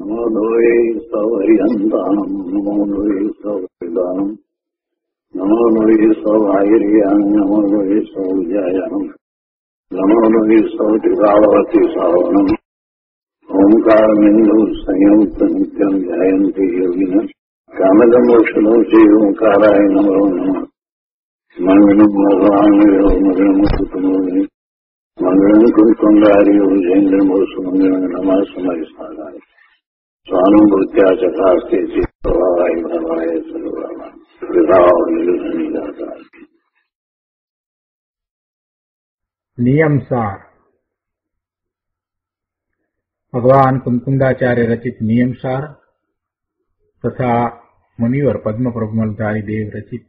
નમો દ્વૈ સૌર્યંતાણમ નમો દ્વૈ સૌદાનમ નમો દ્વૈ સૌર્યાન નમો દ્વૈ સૌજયાન નમો દ્વૈ સૌતિકાવતી સાવનમ ઓંકારમિંદુ સંયુક્ત નિત્યમ જયંતિ યોગિન કામદમોક્ષદો શ્રી ઓંકારાય નમો નમઃ મંગલમ ભગવાન મંગલમ કુટુંબોની મંગલમ કુંકુંડારીઓ જૈન્દ્રમોષ મંગલમ નમઃ સમયસ્થાનાય સ્વાનુભૂત્યા ચકાસ્તે ચિત્તવાય ભવાય સર્વવા વિભાવ નિર્ધનિદાતા. નિયમ સાર. ભગવાન કુંકુંદાચાર્ય રચિત નિયમ સાર તથા મુનિવર પદ્મપ્રભમલધારી દેવ રચિત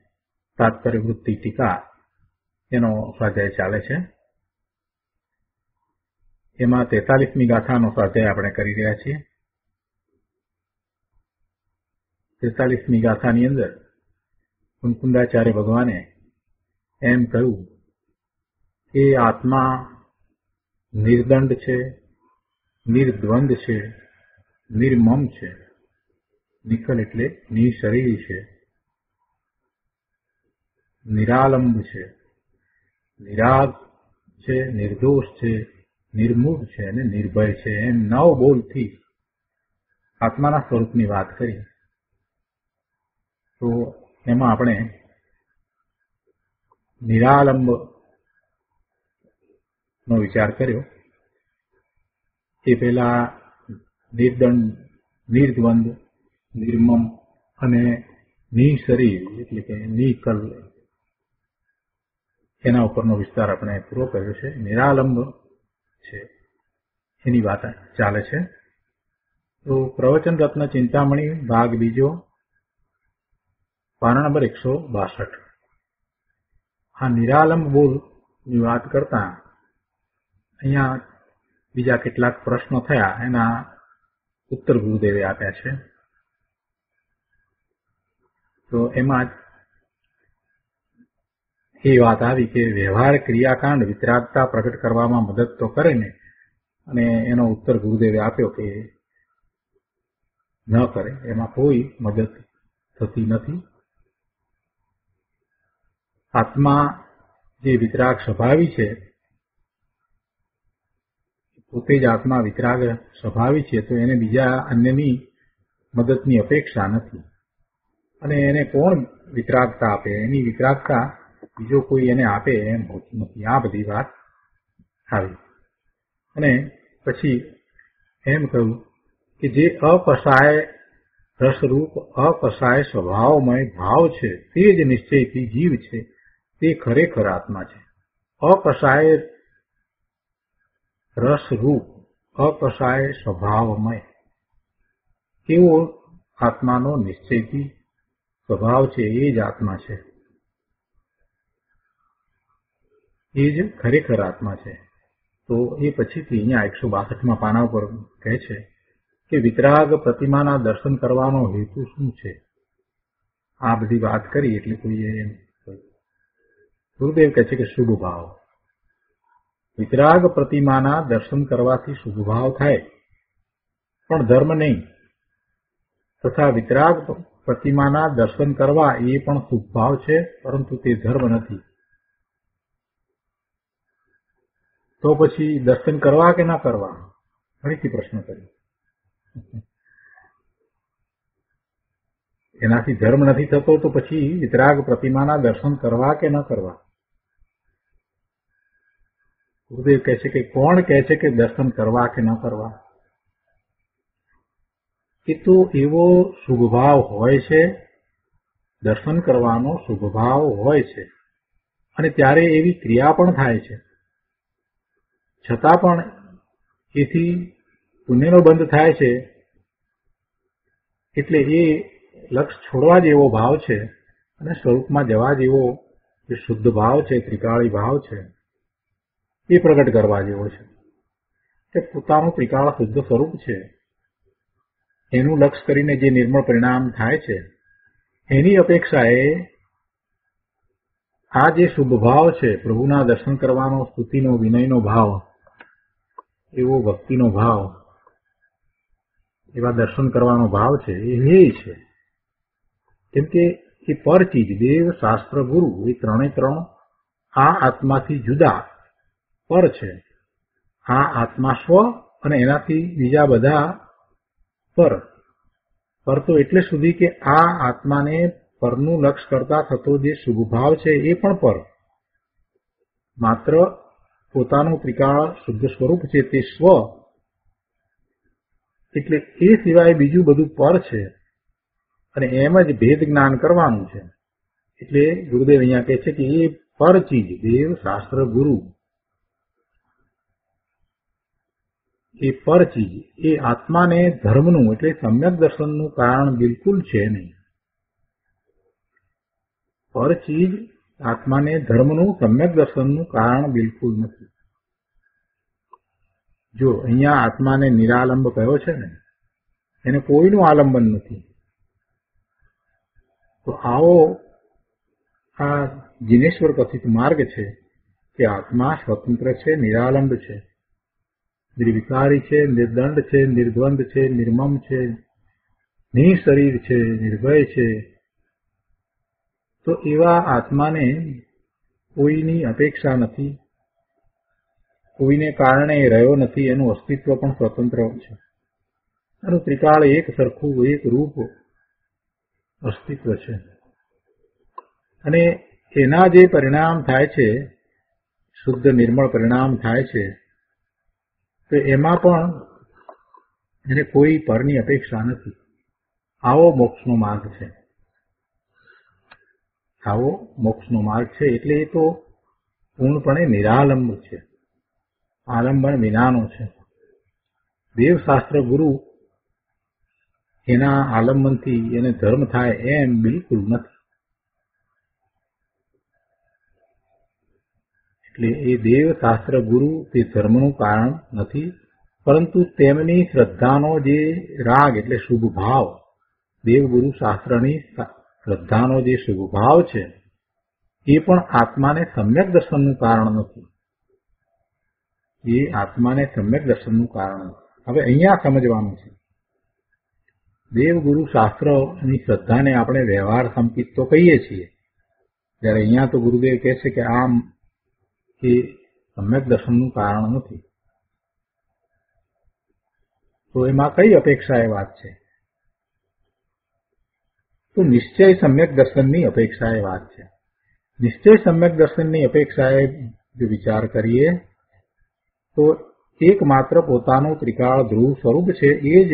તાત્પર્ય વૃત્તિ ટીકા એનો સ્વાધ્યાય ચાલે છે. એમાં 43મી ગાથાનો સ્વાધ્યાય આપણે કરી રહ્યા છીએ. 43મી ગાથાની અંદર કુંકુંદાચાર્ય ભગવાને એમ કહ્યું કે આત્મા નિર્દંડ છે, નિર્દ્વંદ છે, નિર્મમ છે. નિકલ એટલે નિશરીર છે, નિરાલંબ છે, નિરાગ છે, નિર્દોષ છે, નિર્મૂઢ છે અને નિર્ભય છે. એમ 9 બોલથી આત્માના સ્વરૂપની વાત કરી. તો એમાં આપણે નિરાલંબ નો વિચાર કર્યો. એ પહેલા નિર્દંડ, નિર્દ્વંદ, નિર્મમ અને નિશરીર એટલે કે નિકલ એના ઉપરનો વિસ્તાર આપણે પૂરો કર્યો છે. નિરાલંબ છે એની વાત ચાલે છે. તો પ્રવચન રત્ન ચિંતામણી ભાગ બીજો, પાના નંબર 162. આ નિરાલંબ બોલની વાત કરતા અહીંયા બીજા કેટલાક પ્રશ્નો થયા, એના ઉત્તર ગુરુદેવે આપ્યા છે. તો એમાં એ વાત આવી કે વ્યવહાર ક્રિયાકાંડ વિતરાગતા પ્રગટ કરવામાં મદદ તો કરે ને, અને એનો ઉત્તર ગુરુદેવે આપ્યો કે ન કરે, એમાં કોઈ મદદ થતી નથી. આત્મા જે વિતરાગ સ્વભાવી છે, પોતે જ આત્મા વિતરાગ સ્વભાવી છે, તો એને બીજા અન્યની મદદની અપેક્ષા નથી. અને એને કોણ વિતરાગતા આપે? એની વિતરાગતા બીજો કોઈ એને આપે એમ હોતું નથી. આ બધી વાત આવી. અને પછી એમ કહ્યું કે જે અપસાય રસરૂપ અપસાય સ્વભાવમય ભાવ છે, તે જ નિશ્ચયથી જીવ છે, તે ખરેખર આત્મા છે. અપસાય રસરૂપ અપસાય સ્વભાવમય કેવો આત્માનો નિશ્ચયથી સ્વભાવ છે, એ જ આત્મા છે, એ જ ખરેખર આત્મા છે. તો એ પછીથી અહીંયા 162માં પાના ઉપર કહે છે કે વિતરાગ પ્રતિમાના દર્શન કરવાનો હેતુ શું છે? આ બધી વાત કરી એટલે કોઈએ એમ ગુરુદેવ કહે છે કે શુભ ભાવ. વિતરાગ પ્રતિમાના દર્શન કરવાથી શુભ ભાવ થાય, પણ ધર્મ નહીં. તથા વિતરાગ પ્રતિમાના દર્શન કરવા એ પણ શુભ ભાવ છે, પરંતુ તે ધર્મ નથી. તો પછી દર્શન કરવા કે ના કરવા? ફરીથી પ્રશ્ન કર્યો. એનાથી ધર્મ નથી થતો, તો પછી વિતરાગ પ્રતિમાના દર્શન કરવા કે ન કરવા? ગુરુદેવ કહે છે કે કોણ કહે છે કે દર્શન કરવા કે ન કરવા? એ તો એવો શુભ ભાવ હોય છે, દર્શન કરવાનો શુભ ભાવ હોય છે, અને ત્યારે એવી ક્રિયા પણ થાય છે. છતાં પણ એથી પુણ્યનો બંધ થાય છે, એટલે એ લક્ષ છોડવા જેવો ભાવ છે, અને સ્વરૂપમાં જવા જેવો જે શુદ્ધ ભાવ છે, ત્રિકાળી ભાવ છે, એ પ્રગટ કરવા જેવો છે. કે પોતાનું ત્રિકાળ શુદ્ધ સ્વરૂપ છે, એનું લક્ષ કરીને જે નિર્મળ પરિણામ થાય છે, એની અપેક્ષાએ આ જે શુભ ભાવ છે, પ્રભુના દર્શન કરવાનો, સ્તુતિનો, વિનયનો ભાવ, એવો ભક્તિનો ભાવ, એવા દર્શન કરવાનો ભાવ છે એ હે છે. કેમ કે એ પર ચીજ દેવ, શાસ્ત્ર, ગુરુ એ ત્રણે ત્રણ આ આત્માથી જુદા પર છે. આ આત્મા સ્વ અને એનાથી બીજા બધા પર તો એટલે સુધી કે આ આત્માને પરનું લક્ષ કરતા થતો જે શુભ ભાવ છે એ પણ પર. માત્ર પોતાનું ત્રિકાળ શુદ્ધ સ્વરૂપ છે તે સ્વ, એટલે એ સિવાય બીજું બધું પર છે અને એમ જ ભેદ જ્ઞાન કરવાનું છે. એટલે ગુરુદેવ અહીંયા કહે છે કે એ પર ચીજ દેવ, શાસ્ત્ર, ગુરુ એ પર ચીજ એ આત્માને ધર્મનું એટલે સમ્યક દર્શનનું કારણ બિલકુલ છે નહીં. પર ચીજ આત્માને ધર્મનું સમ્યક દર્શનનું કારણ બિલકુલ નથી. જો અહીંયા આત્માને નિરાલંબ કયો છે ને, એને કોઈનું આલંબન નથી. તો આવો આ જિનેશ્વર કથિત માર્ગ છે કે આત્મા સ્વતંત્ર છે, નિરાલંબ છે, નિર્વિકારી છે, નિર્દંડ છે, નિર્દ્વંદ છે, નિર્મમ છે, નિશરીર છે, નિર્ભય છે. તો એવા આત્માને કોઈની અપેક્ષા નથી, કોઈને કારણે રહ્યો નથી, એનું અસ્તિત્વ પણ સ્વતંત્ર છે. એનું ત્રિકાળ એક સરખું એક રૂપ અસ્તિત્વ છે. અને એના જે પરિણામ થાય છે, શુદ્ધ નિર્મળ પરિણામ થાય છે, તો એમાં પણ એને કોઈ પરની અપેક્ષા નથી. આવો મોક્ષનો માર્ગ છે. આવો મોક્ષનો માર્ગ છે એટલે એ તો પૂર્ણપણે નિરાલંબ છે, આલંબન વિનાનો છે. દેવશાસ્ત્ર ગુરુ એના આલંબનથી એને ધર્મ થાય એમ બિલકુલ નથી. એટલે એ દેવશાસ્ત્ર ગુરુ તે ધર્મનું કારણ નથી, પરંતુ તેમની શ્રદ્ધાનો જે રાગ એટલે શુભ ભાવ, દેવગુરુ શાસ્ત્રની શ્રદ્ધાનો જે શુભ ભાવ છે એ પણ આત્માને સમ્યક દર્શનનું કારણ નથી. એ આત્માને સમ્યક દર્શનનું કારણ નથી. હવે અહીંયા સમજવાનું છે, દેવગુરુ શાસ્ત્રની શ્રદ્ધાને આપણે વ્યવહાર સંકિત તો કહીએ છીએ, જ્યારે અહીંયા તો ગુરુદેવ કહે છે કે આમ એ સમ્યક દર્શનનું કારણ નથી. તો એમાં કઈ અપેક્ષા એ વાત છે? તો નિશ્ચય સમ્યક દર્શનની અપેક્ષા એ વાત છે. નિશ્ચય સમ્યક દર્શનની અપેક્ષાએ જો વિચાર કરીએ તો એકમાત્ર પોતાનું ત્રિકાળ ધ્રુવ સ્વરૂપ છે એ જ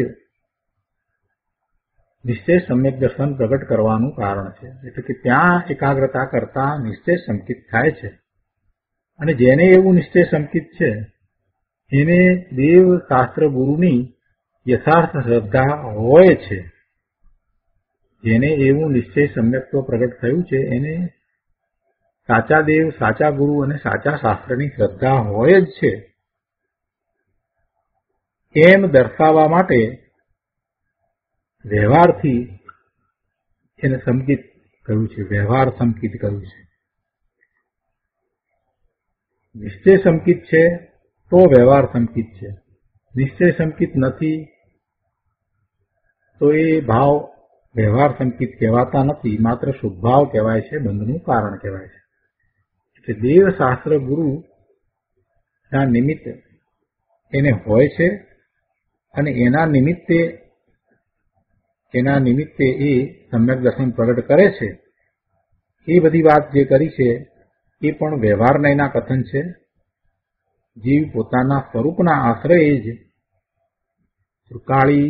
નિશ્ચય સમ્યક દર્શન પ્રગટ કરવાનું કારણ છે. એટલે કે ત્યાં એકાગ્રતા કરતા નિશ્ચય સંકિત થાય છે. અને જેને એવું નિશ્ચય સંકિત છે એને દેવ શાસ્ત્ર ગુરુની યથાર્થ શ્રદ્ધા હોય છે. જેને એવું નિશ્ચય સમ્યક્ત્વ પ્રગટ થયું છે એને સાચા દેવ, સાચા ગુરુ અને સાચા શાસ્ત્રની શ્રદ્ધા હોય જ છે એમ દર્શાવવા માટે વ્યવહારથી એને સંકિત કહ્યું છે, વ્યવહાર સંકિત કહ્યું છે. નિશ્ચય સંકિત છે તો વ્યવહાર સંકિત છે. નિશ્ચય સંકિત નથી તો એ ભાવ વ્યવહાર સંકિત કહેવાતા નથી, માત્ર શુભ ભાવ કહેવાય છે, બંધનું કારણ કહેવાય છે. એટલે દેવશાસ્ત્ર ગુરુ ના નિમિત્ત એને હોય છે અને એના નિમિત્તે એ સમ્યક દર્શન પ્રગટ કરે છે. એ બધી વાત જે કરી છે એ પણ વ્યવહારના એના કથન છે. જીવ પોતાના સ્વરૂપના આશ્રયે જ, ત્રિકાળી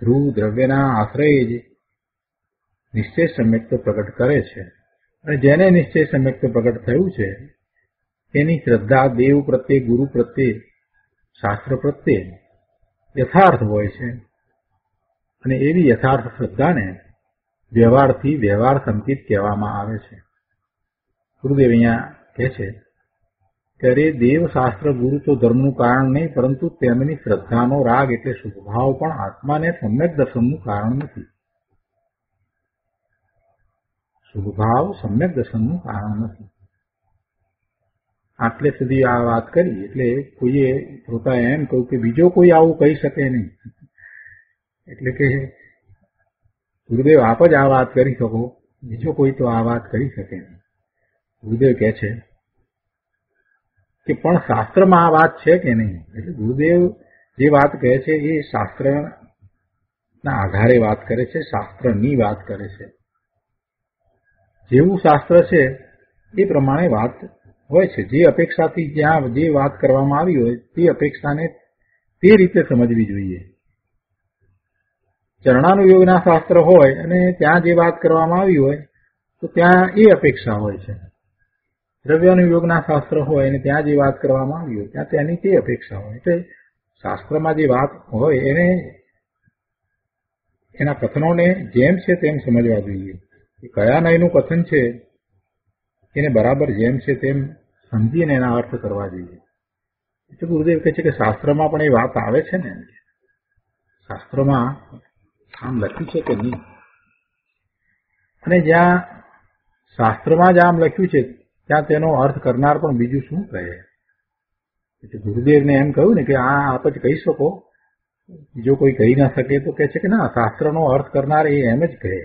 ધ્રુવ દ્રવ્યના આશ્રયે જ નિશ્ચય સમ્યક્ત્વ પ્રગટ કરે છે. અને જેને નિશ્ચય સમ્યક્ત્વ પ્રગટ થયું છે એની શ્રદ્ધા દેવ પ્રત્યે, ગુરુ પ્રત્યે, શાસ્ત્ર પ્રત્યે યથાર્થ હોય છે. અને એવી યથાર્થ શ્રદ્ધાને વ્યવહારથી વ્યવહાર સંકિત કહેવામાં આવે છે. ગુરુદેવ અહીંયા કહે છે કે અરે દેવ શાસ્ત્ર ગુરુ તો ધર્મનું કારણ નહીં, પરંતુ તેમની શ્રદ્ધાનો રાગ એટલે શુભભાવ પણ આત્માને સમ્યક દર્શનનું કારણ નથી. શુભભાવ સમ્યક દર્શનનું કારણ નથી. આટલે સુધી આ વાત કરી એટલે કોઈએ પોતા એમ કહ્યું કે બીજો કોઈ આવું કહી શકે નહીં. એટલે કે ગુરુદેવ આપ જ આ વાત કરી શકો, બીજો કોઈ તો આ વાત કરી શકે નહીં. ગુરુદેવ કહે છે કે પણ શાસ્ત્રમાં આ વાત છે કે નહીં? એટલે ગુરુદેવ જે વાત કહે છે એ શાસ્ત્રના આધારે વાત કરે છે, શાસ્ત્રની વાત કરે છે. જેવું શાસ્ત્ર છે એ પ્રમાણે વાત હોય છે. જે અપેક્ષાથી જ્યાં જે વાત કરવામાં આવી હોય તે અપેક્ષાને તે રીતે સમજવી જોઈએ. ચરણાનુયોગના શાસ્ત્ર હોય અને ત્યાં જે વાત કરવામાં આવી હોય તો ત્યાં એ અપેક્ષા હોય છે. દ્રવ્યાનુયોગના શાસ્ત્ર હોય અને ત્યાં જે વાત કરવામાં આવી હોય ત્યાં તેની તે અપેક્ષા હોય. એટલે શાસ્ત્રમાં જે વાત હોય એને એના કથનોને જેમ છે તેમ સમજવા જોઈએ. કયા નયનું કથન છે એને બરાબર જેમ છે તેમ સમજીને એના અર્થ કરવા જોઈએ. એટલે ગુરુદેવ કહે છે કે શાસ્ત્રમાં પણ એ વાત આવે છે ને, શાસ્ત્રમાં આમ લખ્યું છે કે નહીં. અને જ્યાં શાસ્ત્રમાં જ આમ લખ્યું છે ત્યાં તેનો અર્થ કરનાર પણ બીજું શું કહે? એટલે ગુરુદેવને એમ કહ્યું ને કે આ આપ જ કહી શકો, બીજો કોઈ કહી ના શકે. તો કહે છે કે ના, શાસ્ત્રનો અર્થ કરનાર એ એમ જ કહે.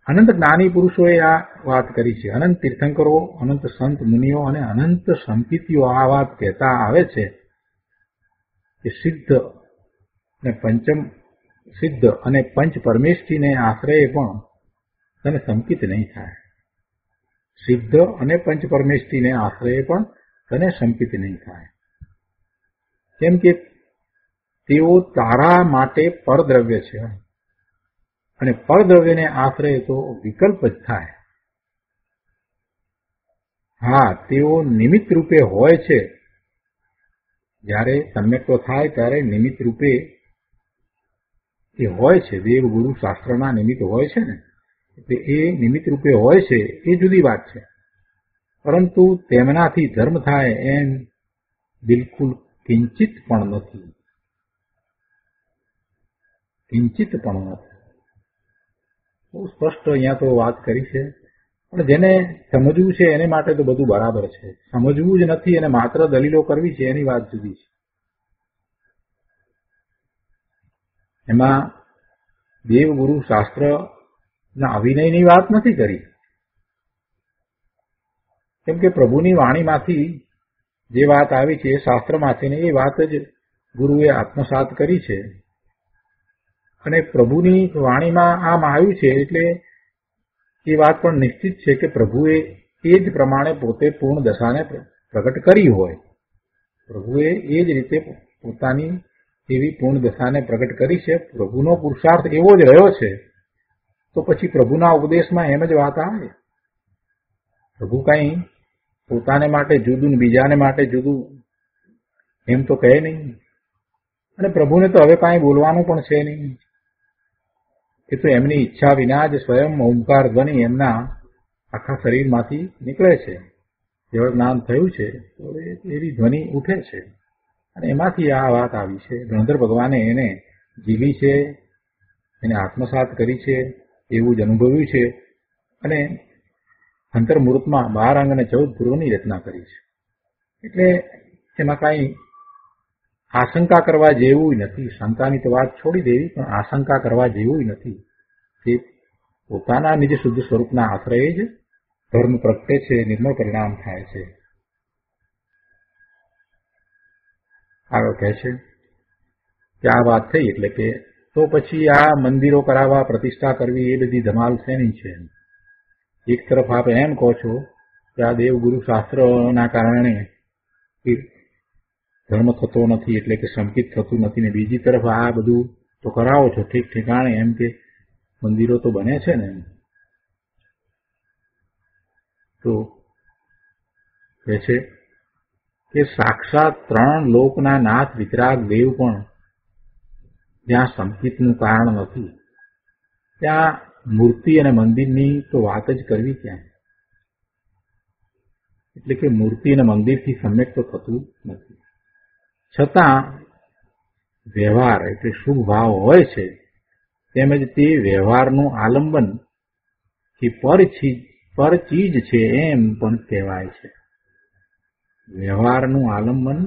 અનંત જ્ઞાની પુરુષોએ આ વાત કરી છે. અનંત તીર્થંકરો, અનંત સંત મુનિઓ અને અનંત સંપિતિઓ આ વાત કહેતા આવે છે કે સિદ્ધ અને પંચ પરમેષ્ઠીને આશ્રય પણ તને સંકિત નહીં થાય. સિદ્ધ અને પંચ પરમેષ્ઠીને આશ્રય પણ તને સંકિત નહીં થાય. કેમ કે તેઓ તારા માટે પરદ્રવ્ય છે અને પરદ્રવ્યને આશ્રય તો વિકલ્પ જ થાય. હા, તેઓ નિમિત્ત રૂપે હોય છે. જ્યારે સમ્યક્તો થાય ત્યારે નિમિત્ત રૂપે એ હોય છે. દેવ ગુરુ શાસ્ત્રના નિમિત્ત હોય છે ને, એટલે એ નિમિત્ત રૂપે હોય છે એ જુદી વાત છે. પરંતુ તેમનાથી ધર્મ થાય એમ બિલકુલ કિંચિત પણ નથી. કિંચિત પણ નથી. બહુ સ્પષ્ટ અહીંયા તો વાત કરી છે. પણ જેને સમજવું છે એને માટે તો બધું બરાબર છે. સમજવું જ નથી અને માત્ર દલીલો કરવી છે એની વાત જુદી છે. એમાં દેવગુરુ શાસ્ત્રના અવિનયની વાત નથી કરી. કેમ કે પ્રભુની વાણીમાંથી જે વાત આવી છે એ શાસ્ત્રમાંથી એ વાત જ ગુરુએ આત્મસાત કરી છે. અને પ્રભુની વાણીમાં આમ આવ્યું છે એટલે એ વાત પણ નિશ્ચિત છે કે પ્રભુએ એ જ પ્રમાણે પોતે પૂર્ણ દશાને પ્રગટ કરી હોય. પ્રભુએ એ જ રીતે પોતાની એવી પૂર્ણ દશાને પ્રગટ કરી છે. પ્રભુનો પુરુષાર્થ એવો જ રહ્યો છે. તો પછી પ્રભુના ઉપદેશમાં એમ જ વાત આવે. પ્રભુ કઈ પોતાને માટે જુદું ને બીજાને માટે જુદું એમ તો કહે નહીં. અને પ્રભુને તો હવે કાંઈ બોલવાનું પણ છે નહીં. એ તો એમની ઈચ્છા વિના જ સ્વયં ઓમકાર ધ્વનિ એમના આખા શરીરમાંથી નીકળે છે. કેવળ જ્ઞાન થયું છે તો એવી ધ્વનિ ઉઠે છે અને એમાંથી આ વાત આવી છે. ગણધર ભગવાને એને જીલી છે, એને આત્મસાત કરી છે, એવું જ અનુભવ્યું છે અને અંતર્મૂર્તમાં 12 અંગ અને 14 પૂર્વની રચના કરી છે. એટલે એમાં કાંઈ આશંકા કરવા જેવું નથી. શંકાની તો વાત છોડી દેવી, પણ આશંકા કરવા જેવું નથી. તે પોતાના નિજ શુદ્ધ સ્વરૂપના આશ્રય જ ધર્મ પ્રગટે છે, નિર્મળ પરિણામ થાય છે. આગળ કહે છે કે આ વાત થઈ એટલે કે તો પછી આ મંદિરો કરાવવા, પ્રતિષ્ઠા કરવી એ બધી ધમાલ શેની છે? એક તરફ આપ એમ કહો છો કે આ દેવગુરુ શાસ્ત્રના કારણે ધર્મ થતો નથી એટલે કે સંકિત થતું નથી, ને બીજી તરફ આ બધું તો કરાવો છો ઠીક ઠેકાણે, એમ કે મંદિરો તો બને છે ને. તો કહે છે કે સાક્ષાત 3 લોકના નાથ વિતરાગ દેવ પણ જ્યાં સંકિતનું કારણ નથી ત્યાં મૂર્તિ અને મંદિરની તો વાત જ કરવી ક્યાં? એટલે કે મૂર્તિ અને મંદિરથી સમ્યક તો થતું નથી. છતાં વ્યવહાર એટલે શુભ ભાવ હોય છે, તેમજ તે વ્યવહારનું આલંબન કે પર ચીજ છે એમ પણ કહેવાય છે. વ્યવહારનું આલંબન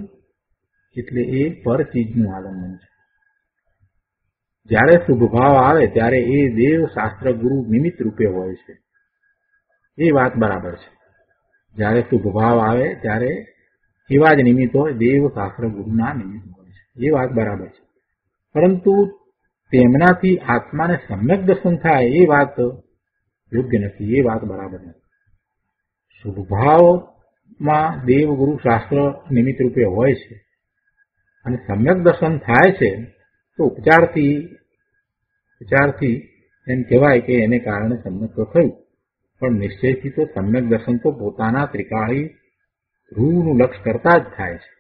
એટલે એ પર ચીજનું આલંબન છે. જ્યારે શુભ ભાવ આવે ત્યારે એ દેવ શાસ્ત્ર ગુરુ નિમિત્ત રૂપે હોય છે, એ વાત બરાબર છે. જ્યારે શુભ ભાવ આવે ત્યારે એવા જ નિમિત્ત હોય, દેવ શાસ્ત્ર ગુરુના નિમિત્ત હોય છે, એ વાત બરાબર છે. પરંતુ તેમનાથી આત્માને સમ્યક દર્શન થાય એ વાત યોગ્ય નથી, એ વાત બરાબર નથી. શુભ ભાવમાં દેવ ગુરુ શાસ્ત્ર નિમિત્ત રૂપે હોય છે અને સમ્યક દર્શન થાય છે તો ઉપચારથી એમ કહેવાય કે એને કારણે સમ્યક તો થયું, પણ નિશ્ચયથી તો સમ્યક દર્શન તો પોતાના ત્રિકાળી રૂનું લક્ષ કરતા જ થાય છે.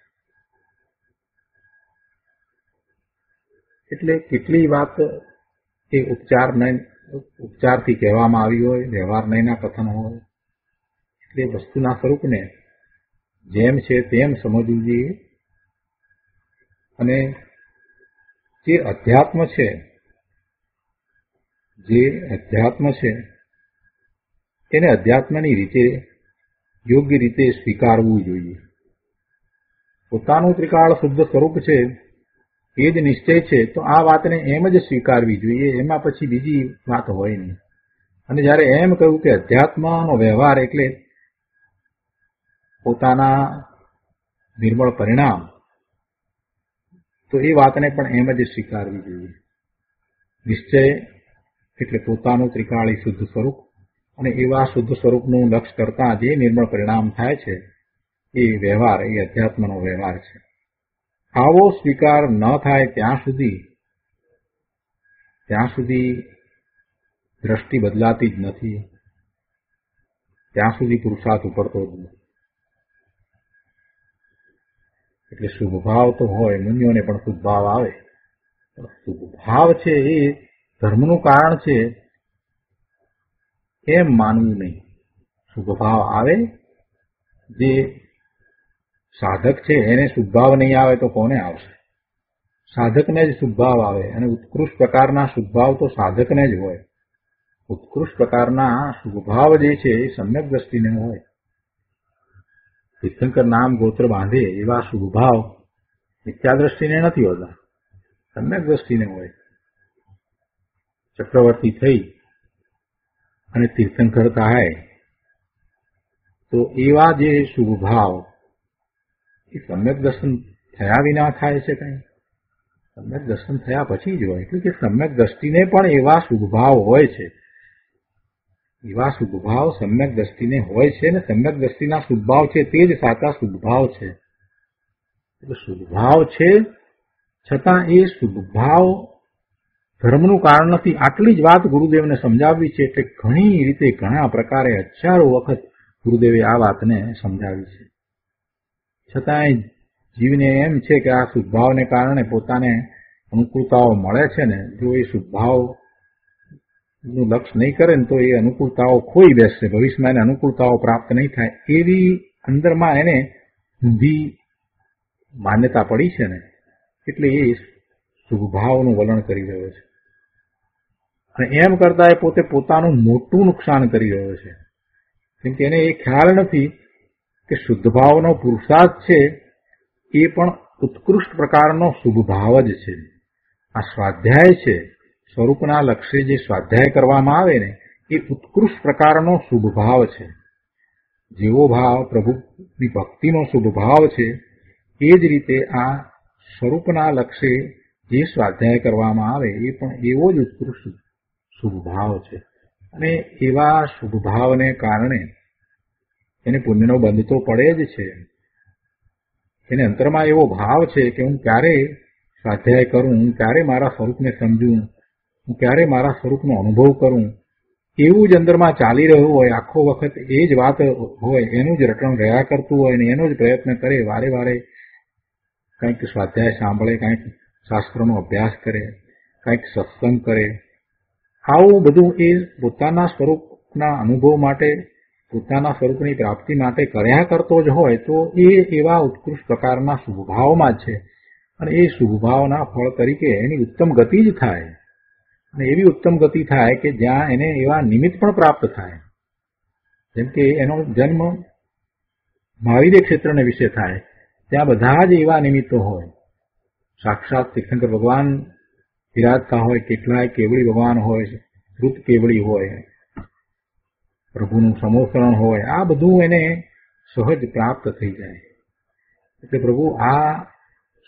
એટલે કેટલી વાત એ ઉપચારથી કહેવામાં આવી હોય, વ્યવહાર નહીંના કથન હોય. એટલે વસ્તુના સ્વરૂપને જેમ છે તેમ સમજવું જોઈએ અને જે અધ્યાત્મ છે એને અધ્યાત્મની રીતે યોગ્ય રીતે સ્વીકારવું જોઈએ. પોતાનું ત્રિકાળ શુદ્ધ સ્વરૂપ છે એ જ નિશ્ચય છે તો આ વાતને એમ જ સ્વીકારવી જોઈએ, એમાં પછી બીજી વાત હોય નહીં. અને જ્યારે એમ કહ્યું કે અધ્યાત્મનો વ્યવહાર એટલે પોતાના નિર્મળ પરિણામ, તો એ વાતને પણ એમ જ સ્વીકારવી જોઈએ. નિશ્ચય એટલે પોતાનું ત્રિકાળી શુદ્ધ સ્વરૂપ અને એવા શુદ્ધ સ્વરૂપનું લક્ષ કરતા જે નિર્મળ પરિણામ થાય છે એ વ્યવહાર, એ અધ્યાત્મનો વ્યવહાર છે. આવો સ્વીકાર ન થાય ત્યાં સુધી દ્રષ્ટિ બદલાતી જ નથી, ત્યાં સુધી પુરુષાર્થ ઉપડતો જ નથી. એટલે શુભ ભાવ તો હોય, મુનિઓને પણ શુભ ભાવ આવે. શુભ ભાવ છે એ ધર્મનું કારણ છે એમ માનવું નહીં. શુભ ભાવ આવે, જે સાધક છે એને શુભ ભાવ નહીં આવે તો કોને આવશે? સાધકને જ શુભ ભાવ આવે અને ઉત્કૃષ્ટ પ્રકારના શુભ ભાવ તો સાધકને જ હોય. ઉત્કૃષ્ટ પ્રકારના શુભ ભાવ જે છે એ સમ્યક દ્રષ્ટિને હોય. તીર્થંકર નામ ગોત્ર બાંધે એવા શુભ ભાવ મિથ્યા દ્રષ્ટિને નથી હોતા, સમ્યક દ્રષ્ટિને હોય. ચક્રવર્તી થઈ અને તીર્થંકર થાય તો એવા જે શુભ ભાવ એ સમ્યક દર્શન થયા વિના થાય છે કઈ? સમ્યક દર્શન થયા પછી જ હોય. એટલે કે સમ્યક દ્રષ્ટિને પણ એવા શુભ ભાવ હોય છે, એવા શુભ ભાવ સમ્યક દ્રષ્ટિને હોય છે ને સમ્યક દ્રષ્ટિના શુભ ભાવ છે તે જ સાચા શુભ ભાવ છે. એટલે શુભ ભાવ છે છતાં એ શુભ ભાવ ધર્મનું કારણ નથી. આટલી જ વાત ગુરુદેવને સમજાવવી છે. એટલે ઘણી રીતે ઘણા પ્રકારે હજારો વખત ગુરુદેવે આ વાતને સમજાવી છે. છતાંય જીવને એમ છે કે આ શુભ ભાવને કારણે પોતાને અનુકૂળતાઓ મળે છે ને, જો એ શુભ ભાવનું લક્ષ નહીં કરે ને તો એ અનુકૂળતાઓ ખોઈ બેસશે, ભવિષ્યમાં એને અનુકૂળતાઓ પ્રાપ્ત નહીં થાય એવી અંદરમાં એને ઊંધી માન્યતા પડી છે ને, એટલે એ શુભ ભાવનું વલણ કરી રહ્યો છે. અને એમ કરતા એ પોતે પોતાનું મોટું નુકસાન કરી રહ્યો છે. કેમ કે એને એ ખ્યાલ નથી કે શુદ્ધ ભાવનો પુરુષાર્થ છે એ પણ ઉત્કૃષ્ટ પ્રકારનો શુભ ભાવ જ છે. આ સ્વાધ્યાય છે, સ્વરૂપના લક્ષ્ય જે સ્વાધ્યાય કરવામાં આવે ને એ ઉત્કૃષ્ટ પ્રકારનો શુભ ભાવ છે. જેવો ભાવ પ્રભુની ભક્તિનો શુભ ભાવ છે એ જ રીતે આ સ્વરૂપના લક્ષ્ય જે સ્વાધ્યાય કરવામાં આવે એ પણ એવો જ ઉત્કૃષ્ટ શુભ ભાવ છે. અને એવા શુભ ભાવને કારણે એને પુણ્યનો બંધ તો પડે જ છે. એને અંતરમાં એવો ભાવ છે કે હું ક્યારે સ્વાધ્યાય કરું, હું ક્યારે મારા સ્વરૂપને સમજું, હું ક્યારે મારા સ્વરૂપનો અનુભવ કરું, એવું જ અંદરમાં ચાલી રહ્યું હોય. આખો વખત એ જ વાત હોય, એનું જ રટણ રહ્યા કરતું હોય ને એનો જ પ્રયત્ન કરે. વારે વારે કંઈક સ્વાધ્યાય સાંભળે, કંઈક શાસ્ત્રનો અભ્યાસ કરે, કંઈક સત્સંગ કરે. આવું બધું એ પોતાના સ્વરૂપના અનુભવ માટે, પોતાના સ્વરૂપની પ્રાપ્તિ માટે કર્યા કરતો જ હોય તો એ એવા ઉત્કૃષ્ટ પ્રકારના શુભભાવમાં છે. અને એ શુભભાવના ફળ તરીકે એની ઉત્તમ ગતિ જ થાય. અને એવી ઉત્તમ ગતિ થાય કે જ્યાં એને એવા નિમિત્ત પણ પ્રાપ્ત થાય. જેમ કે એનો જન્મ મહાવીર ક્ષેત્રને વિશે થાય, ત્યાં બધા જ એવા નિમિત્તો હોય. સાક્ષાત તીર્થંકર ભગવાન બિરાજતા હોય, કેટલાય કેવળી ભગવાન હોય, શ્રુત કેવળી હોય, પ્રભુનું સમોસરણ હોય, આ બધું એને સહજ પ્રાપ્ત થઈ જાય. એટલે પ્રભુ આ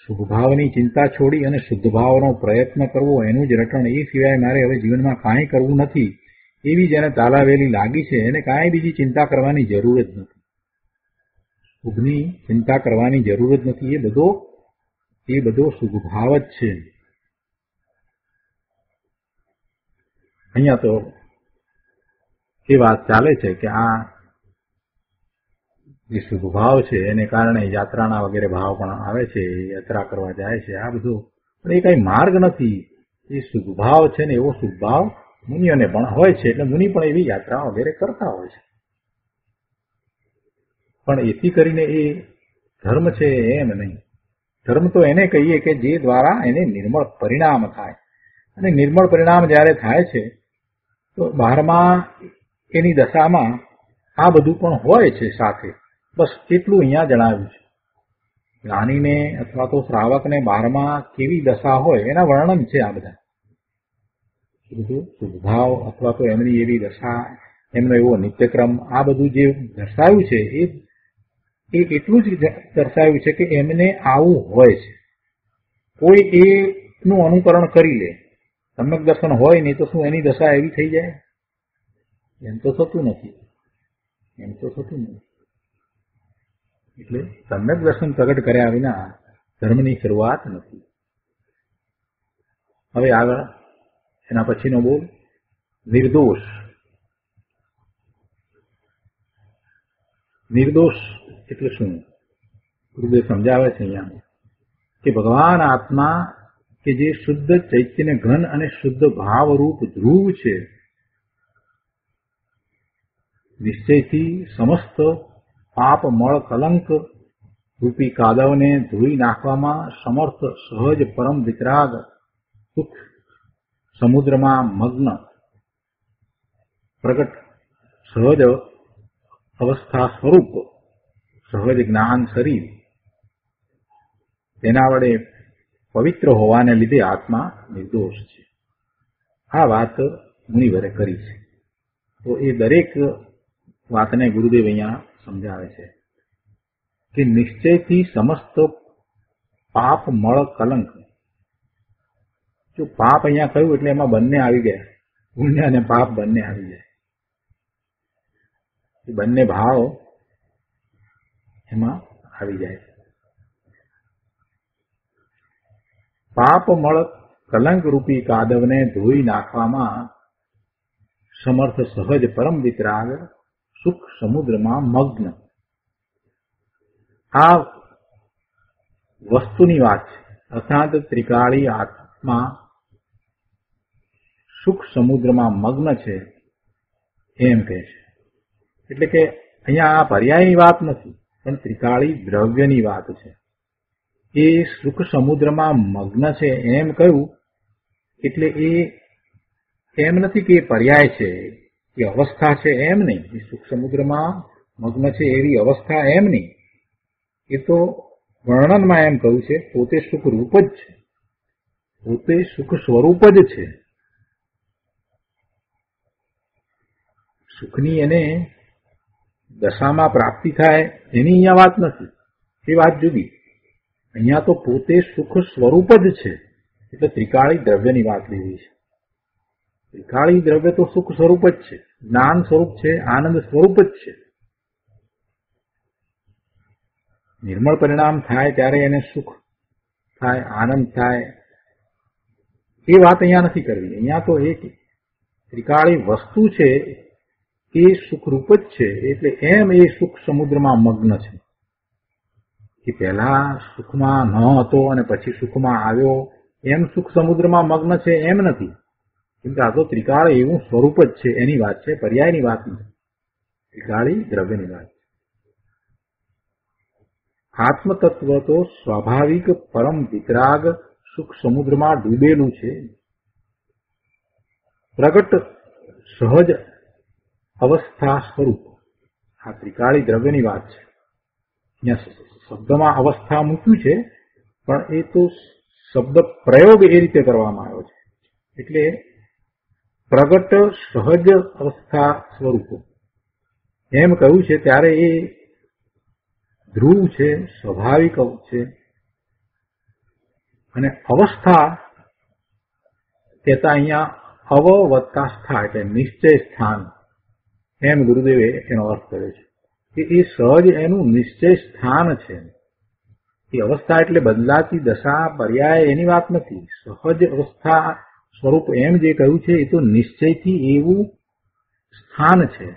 શુભભાવની ચિંતા છોડી અને શુદ્ધ ભાવનો પ્રયત્ન કરવો, એનું જ રટણ, એ સિવાય મારે હવે જીવનમાં કાંઈ કરવું નથી, એવી જેને તાલાવેલી લાગી છે એને કાંઈ બીજી ચિંતા કરવાની જરૂર જ નથી. શુભની ચિંતા કરવાની જરૂર જ નથી. એ બધો શુભભાવ જ છે. અહીંયા તો એ વાત ચાલે છે કે આ જે શુભભાવ છે એને કારણે યાત્રાના વગેરે ભાવ પણ આવે છે, યાત્રા કરવા જાય છે, આ બધું પણ એ કઈ માર્ગ નથી. એ શુભભાવ છે ને એવો શુભભાવ મુનિઓને પણ હોય છે, એટલે મુનિ પણ એવી યાત્રા વગેરે કરતા હોય છે. પણ એથી કરીને એ ધર્મ છે એમ નહીં. ધર્મ તો એને કહીએ કે જે દ્વારા એને નિર્મળ પરિણામ થાય. અને નિર્મળ પરિણામ જ્યારે થાય છે તો બહારમાં એની દશામાં આ બધું પણ હોય છે સાથે. બસ એટલું અહીંયા જણાવ્યું છે. જ્ઞાનીને અથવા તો શ્રાવકને બહારમાં કેવી દશા હોય એના વર્ણન છે આ બધા. બધું શુભભાવ અથવા તો એમની એવી દશા, એમનો એવો નિત્યક્રમ, આ બધું જે દર્શાવ્યું છે એ એટલું જ દર્શાવ્યું છે કે એમને આવું હોય છે. કોઈ એનું અનુકરણ કરી લે, સમ્યક દર્શન હોય નહીં તો શું એની દશા એવી થઈ જાય? એમ તો થતું નથી. એટલે સમ્યક દર્શન પ્રગટ કર્યા વિના ધર્મની શરૂઆત નથી. હવે આગળ એના પછીનો બોલ, નિર્દોષ. નિર્દોષ એટલે શું? ગુરુદેવ સમજાવે છે અહીંયા કે ભગવાન આત્મા કે જે શુદ્ધ ચૈતન્ય ઘન અને શુદ્ધ ભાવરૂપ ધ્રુવ છે, નિશ્ચયથી સમસ્ત પાપ મળ કલંક રૂપી કાદવને ધોઈ નાખવામાં સમર્થ સહજ પરમ વિતરાગ સુખ સમુદ્રમાં મગ્ન પ્રગટ સહજ અવસ્થા સ્વરૂપ સહજ જ્ઞાન શરીર, તેના વડે પવિત્ર હોવાને લીધે આત્મા નિર્દોષ છે. આ વાત મુનિવરે કરી છે. તો એ દરેક વાતને ગુરુદેવ અહીંયા સમજાવે છે કે નિશ્ચયથી સમસ્ત પાપ મળ કલંક. જો પાપ અહીંયા કહ્યું એટલે એમાં બંને આવી ગયા, પુણ્ય અને પાપ બંને આવી જાય. એ બંને ભાવ એમાં આવી જાય. પાપ મળ કલંક રૂપી કાદવને ધોઈ નાખવામાં સમર્થ સહજ પરમ વિતરાગ સુખ સમુદ્રમાં મગ્ન. આ વસ્તુની વાત છે. અશાંત ત્રિકાળી આત્મા સુખ સમુદ્રમાં મગ્ન છે એમ કહે છે. એટલે કે અહીંયા આ પર્યાયની વાત નથી, પણ ત્રિકાળી દ્રવ્યની વાત છે. એ સુખ સમુદ્રમાં મગ્ન છે એમ કહ્યું એટલે એ એમ નથી કે પર્યાય છે, એ અવસ્થા છે એમ નહીં. એ સુખ સમુદ્રમાં મગ્ન છે એવી અવસ્થા એમ નહીં. એ તો વર્ણનમાં એમ કહ્યું છે, પોતે સુખ રૂપ જ છે, પોતે સુખ સ્વરૂપ જ છે. સુખની એને દશામાં પ્રાપ્તિ થાય એની અહીંયા વાત નથી, એ વાત જુદી. અહીંયા તો પોતે સુખ સ્વરૂપ જ છે. એટલે ત્રિકાળી દ્રવ્યની વાત લીધી છે. ત્રિકાળી દ્રવ્ય તો સુખ સ્વરૂપ જ છે, જ્ઞાન સ્વરૂપ છે, આનંદ સ્વરૂપ જ છે. નિર્મળ પરિણામ થાય ત્યારે એને સુખ થાય, આનંદ થાય, એ વાત અહીંયા નથી કરવી. અહીંયા તો એ ત્રિકાળી વસ્તુ છે એ સુખરૂપ જ છે. એટલે એમ એ સુખ સમુદ્રમાં મગ્ન છે. કે પહેલા સુખમાં ન હતો અને પછી સુખમાં આવ્યો એમ સુખ સમુદ્રમાં મગ્ન છે એમ નથી. કેમ કે આ તો ત્રિકાળ એવું સ્વરૂપ જ છે એની વાત છે, પર્યાયની વાત નથી, ત્રિકાળી દ્રવ્યની વાત. આત્મતત્વ તો સ્વાભાવિક પરમ વિતરાગ સુખ સમુદ્રમાં ડૂબેલું છે. પ્રગટ સહજ અવસ્થા સ્વરૂપ. આ ત્રિકાળી દ્રવ્યની વાત છે. અહીંયા શબ્દમાં અવસ્થા મૂક્યું છે, પણ એ તો શબ્દ પ્રયોગ એ રીતે કરવામાં આવ્યો છે. એટલે પ્રગટ સહજ અવસ્થા સ્વરૂપો એમ કહ્યું છે ત્યારે એ ધ્રુવ છે, સ્વાભાવિક છે, અને અવસ્થા કહેતા અહીંયા અવવત્તા સ્થા એટલે નિશ્ચય સ્થાન એમ ગુરુદેવે એનો અર્થ કર્યો છે કે એ સહજ એનું નિશ્ચય સ્થાન છે. એ અવસ્થા એટલે બદલાતી દશા પર્યાય એની વાત નથી. સહજ અવસ્થા સ્વરૂપ એમ જે કહ્યું છે એ તો નિશ્ચયથી એવું સ્થાન છે.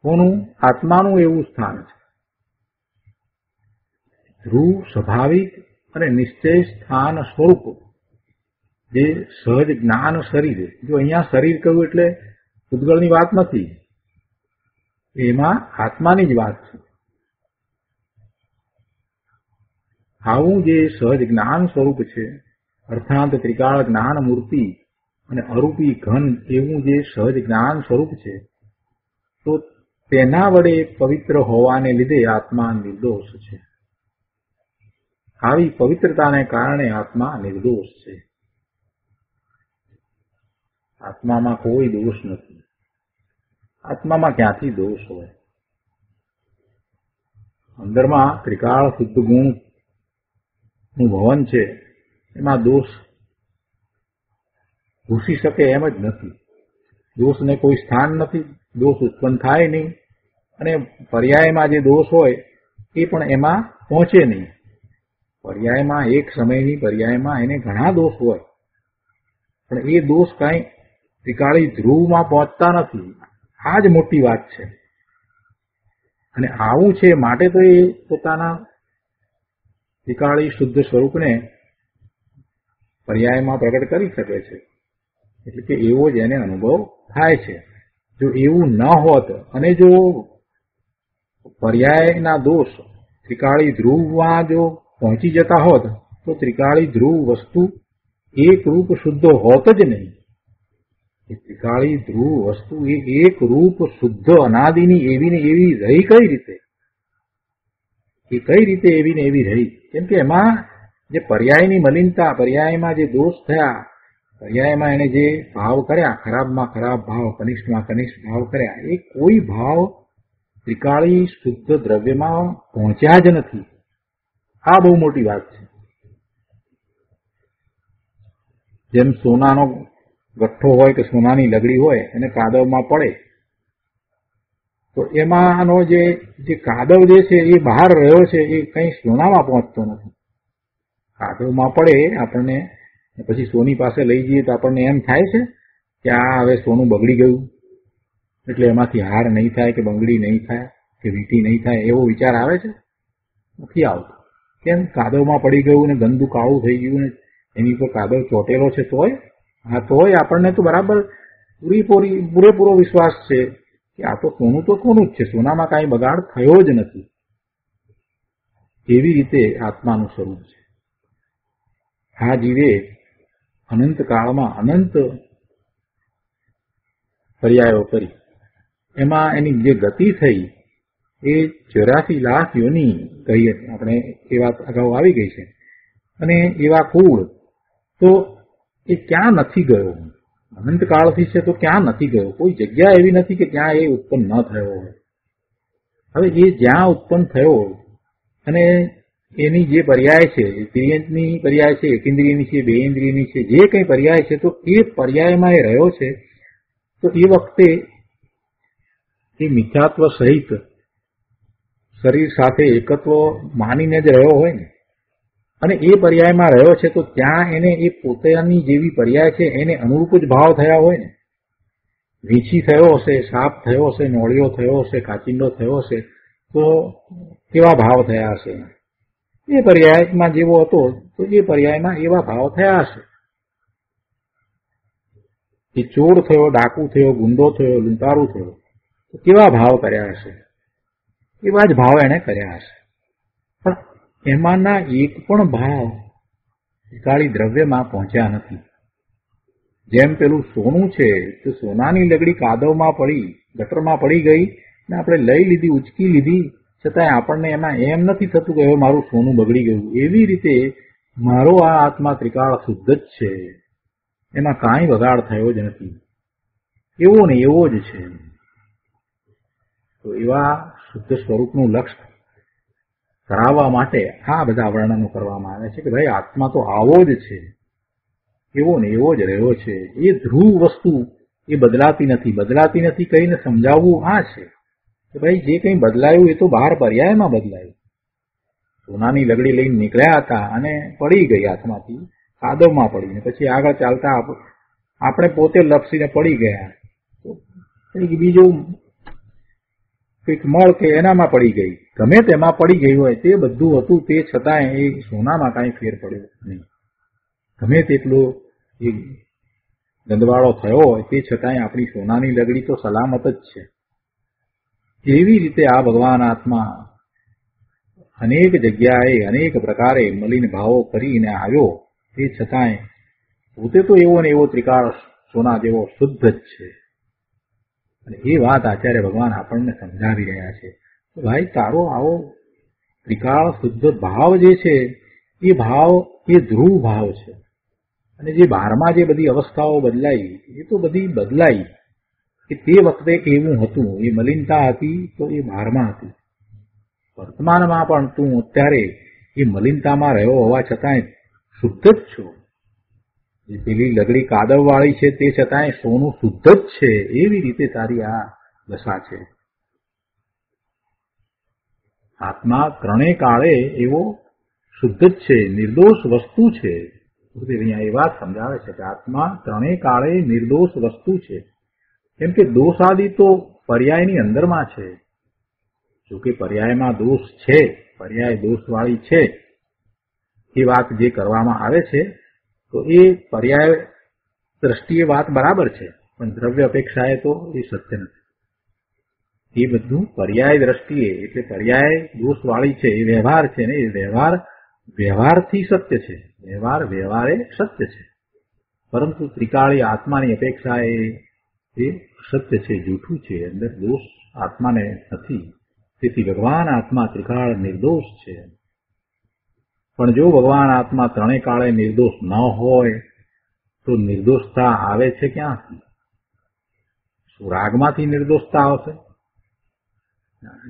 કોનું? આત્માનું એવું સ્થાન છે. ધ્રુવ સ્વાભાવિક અને નિશ્ચય સ્થાન સ્વરૂપ જે સહજ જ્ઞાન શરીર, જો અહીંયા શરીર કહ્યું એટલે ભૂતગળની વાત નથી, એમાં આત્માની જ વાત છે. આવું જે સહજ જ્ઞાન સ્વરૂપ છે અર્થાંત ત્રિકાળ જ્ઞાન મૂર્તિ અને અરૂપી ઘન એવું જે સહજ જ્ઞાન સ્વરૂપ છે તો તેના વડે પવિત્ર હોવાને લીધે આત્મા નિર્દોષ છે. આવી પવિત્રતાને કારણે આત્મા નિર્દોષ છે. આત્મામાં કોઈ દોષ નથી. આત્મામાં ક્યાંથી દોષ હોય? અંદરમાં ત્રિકાળ શુદ્ધ ગુણ નું ભવન છે, એમાં દોષ ઘૂસી શકે એમ જ નથી. દોષને કોઈ સ્થાન નથી, દોષ ઉત્પન્ન થાય નહીં, અને પર્યાયમાં જે દોષ હોય એ પણ એમાં પહોંચે નહીં. પર્યાયમાં એક સમયની પર્યાયમાં એને ઘણા દોષ હોય, પણ એ દોષ કાંઈ ત્રિકાળી ધ્રુવમાં પહોંચતા નથી. આ જ મોટી વાત છે. અને આવું છે માટે તો એ પોતાના ત્રિકાળી શુદ્ધ સ્વરૂપને પર્યાયમાં પ્રગટ કરી શકે છે. એટલે કે એવો જ એને અનુભવ થાય છે. જો એવું ન હોત અને જો પર્યાયના દોષ ત્રિકાળી ધ્રુવમાં જો પહોંચી જતા હોત તો ત્રિકાળી ધ્રુવ વસ્તુ એક રૂપ શુદ્ધ હોત જ નહીં. ત્રિકાળી ધ્રુવ વસ્તુ એ એક રૂપ શુદ્ધ અનાદિની એવી ને એવી રહી કઈ રીતે? એ કઈ રીતે એવી ને એવી રહી? કેમ કે એમાં જે પર્યાયની મલિનતા, પર્યાયમાં જે દોષ થયા, પર્યાયમાં એને જે ભાવ કર્યા, ખરાબમાં ખરાબ ભાવ, કનિષ્ઠમાં કનિષ્ઠ ભાવ કર્યા, એ કોઈ ભાવ ત્રિકાળી શુદ્ધ દ્રવ્યમાં પહોંચ્યા જ નથી. આ બહુ મોટી વાત છે. જેમ સોનાનો ગઠ્ઠો હોય કે સોનાની લગડી હોય અને કાદવમાં પડે તો એમાંનો જે કાદવ જે છે એ બહાર રહ્યો છે એ કંઈ સોનામાં પહોંચતો નથી. કાદવમાં પડે આપણને, પછી સોની પાસે લઈ જઈએ તો આપણને એમ થાય છે કે આ હવે સોનું બગડી ગયું એટલે એમાંથી હાર નહીં થાય કે બંગડી નહીં થાય કે વીંટી નહીં થાય એવો વિચાર આવે છે? નથી આવતો. કેમ? કાદવમાં પડી ગયું ને ગંદુ કાળું થઈ ગયું ને એની પર કાદવ ચોટેલો છે તોય? હા, તોય આપણને તો બરાબર પૂરેપૂરો વિશ્વાસ છે કે આ તો સોનું તો સોનું જ છે, સોનામાં કાંઈ બગાડ થયો જ નથી. એવી રીતે આત્માનું સ્વરૂપ છે. આ જીવે અનંત કાળમાં અનંત પર્યાયો કરી, એમાં એની જે ગતિ થઈ એ 84 લાખ યોની કહીએ આપણે, એ વાત અગાઉ આવી ગઈ છે. અને એવા કુળ તો એ ક્યાં નથી ગયો? અનંતકાળથી છે તો ક્યાં નથી ગયો? કોઈ જગ્યા એવી નથી કે ત્યાં એ ઉત્પન્ન ન થયો હોય. હવે એ જ્યાં ઉત્પન્ન થયો અને એની જે પર્યાય છે, તિર્યંતની પર્યાય છે, એકેન્દ્રિયની છે, બે ઇન્દ્રિયની છે, જે કંઈ પર્યાય છે, તો એ પર્યાયમાં એ રહ્યો છે. તો એ વખતે એ મિથ્યાત્વ સહિત શરીર સાથે એકત્વ માનીને જ રહ્યો હોય ને, અને એ પર્યાયમાં રહ્યો છે તો ત્યાં એને એ પોતાની જેવી પર્યાય છે એને અનુરૂપ જ ભાવ થયા હોય ને. વીંછી થયો હશે, સાપ થયો હશે, નોળિયો થયો હશે, કાચિંડો થયો હશે, તો કેવા ભાવ થયા હશે? એ પર્યાયમાં જેવો હતો તો એ પર્યાયમાં એવા ભાવ થયા હશે. એ ચોર થયો, ડાકુ થયો, ગુંડો થયો, લૂંટારૂ થયો, તો કેવા ભાવ કર્યા હશે? એવા જ ભાવ એને કર્યા હશે. પણ એમાંના એક પણ ભાવ ત્રિકાળી દ્રવ્યમાં પહોંચ્યા નથી. જેમ પેલું સોનું છે તો સોનાની લગડી કાદવમાં પડી, ગટરમાં પડી ગઈ ને આપણે લઈ લીધી, ઉચકી લીધી, છતાંય આપણને એમાં એમ નથી થતું કે હવે મારું સોનું બગડી ગયું. એવી રીતે મારો આ આત્મા ત્રિકાળ શુદ્ધ જ છે. એમાં કાંઈ બગાડ થયો જ નથી, એવો ને એવો જ છે. તો એવા શુદ્ધ સ્વરૂપનું લક્ષ્ય કરાવવા માટે આ બધા વર્ણનો કરવામાં આવે છે કે ભાઈ આત્મા તો આવો જ છે, એવો ને એવો જ રહ્યો છે. એ ધ્રુવ વસ્તુ એ બદલાતી નથી કહીને સમજાવવું આ છે કે ભાઈ જે કંઈ બદલાયું એ તો બહાર પર્યાયમાં બદલાયું. સોનાની લગડી લઈને નીકળ્યા હતા અને પડી ગઈ હાથમાંથી, કાદવમાં પડીને પછી આગળ ચાલતા આપણે પોતે લપસીને પડી ગયા, બીજું કંઈક મળ કે એનામાં પડી ગઈ, ગમે તેમાં પડી ગઈ હોય, તે બધું હતું તે છતાંય એ સોનામાં કાંઈ ફેર પડ્યો નહીં. ગમે તેટલો એ ગંદવાળો થયો હોય તે છતાંય આપણી સોનાની લગડી તો સલામત જ છે. એવી રીતે આ ભગવાન આત્મા અનેક જગ્યાએ અનેક પ્રકારે મલિન ભાવો કરીને આવ્યો, તે છતાંય પોતે તો એવો ને એવો ત્રિકાળ સોના જેવો શુદ્ધ જ છે. અને એ વાત આચાર્ય ભગવાન આપણને સમજાવી રહ્યા છે. ભાઈ તારો આવો ત્રિકાળ શુદ્ધ ભાવ જે છે એ ભાવ એ ધ્રુવ ભાવ છે. અને જે બહારમાં જે બધી અવસ્થાઓ બદલાઈ એ તો બધી બદલાઈ, કે તે વખતે એવું હતું, એ મલિનતા હતી તો એ બહારમાં હતી. વર્તમાનમાં પણ તું અત્યારે એ મલિનતામાં રહ્યો હોવા છતાંય શુદ્ધ જ છો. જે પેલી લગડી કાદવવાળી છે તે છતાંય સોનું શુદ્ધ જ છે. એવી રીતે તારી આ દશા છે. આત્મા ત્રણેય કાળે એવો શુદ્ધ જ છે, નિર્દોષ વસ્તુ છે. અહીંયા એ વાત સમજાવે છે કે આત્મા ત્રણેય કાળે નિર્દોષ વસ્તુ છે. કેમ કે દોષ આદિ તો પર્યાયની અંદરમાં છે. જોકે પર્યાયમાં દોષ છે, પર્યાય દોષવાળી છે, એ વાત જે કરવામાં આવે છે તો એ પર્યાય દ્રષ્ટિએ વાત બરાબર છે, પણ દ્રવ્ય અપેક્ષાએ તો એ સત્ય નથી. એ બધું પર્યાય દ્રષ્ટિએ, એટલે પર્યાય દોષવાળી છે, એ વ્યવહાર છે ને, એ વ્યવહારથી સત્ય છે, વ્યવહારે સત્ય છે. પરંતુ ત્રિકાળી આત્માની અપેક્ષાએ એ સત્ય છે, જૂઠું છે, અંદર દોષ આત્માને નથી. તેથી ભગવાન આત્મા ત્રિકાળ નિર્દોષ છે. પણ જો ભગવાન આત્મા ત્રણેય કાળે નિર્દોષ ન હોય તો નિર્દોષતા આવે છે ક્યાંથી? શું રાગમાંથી નિર્દોષતા આવશે?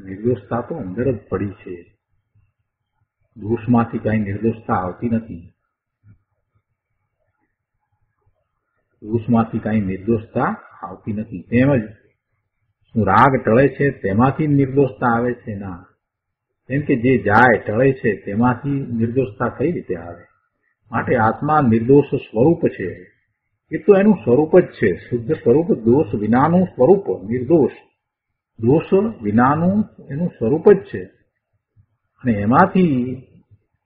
નિર્દોષતા તો અંદર જ પડી છે. દોષમાંથી કઈ નિર્દોષતા આવતી નથી. દોષમાંથી કઈ નિર્દોષતા આવતી નથી. તેમજ શું રાગ ટળે છે તેમાંથી નિર્દોષતા આવે છે? ના. કેમ કે જે જાય ટળે છે તેમાંથી નિર્દોષતા કઈ રીતે આવે? માટે આત્મા નિર્દોષ સ્વરૂપ છે. એ તો એનું સ્વરૂપ જ છે, શુદ્ધ સ્વરૂપ, દોષ વિનાનું સ્વરૂપ, નિર્દોષ, દોષ વિનાનું એનું સ્વરૂપ જ છે. અને એમાંથી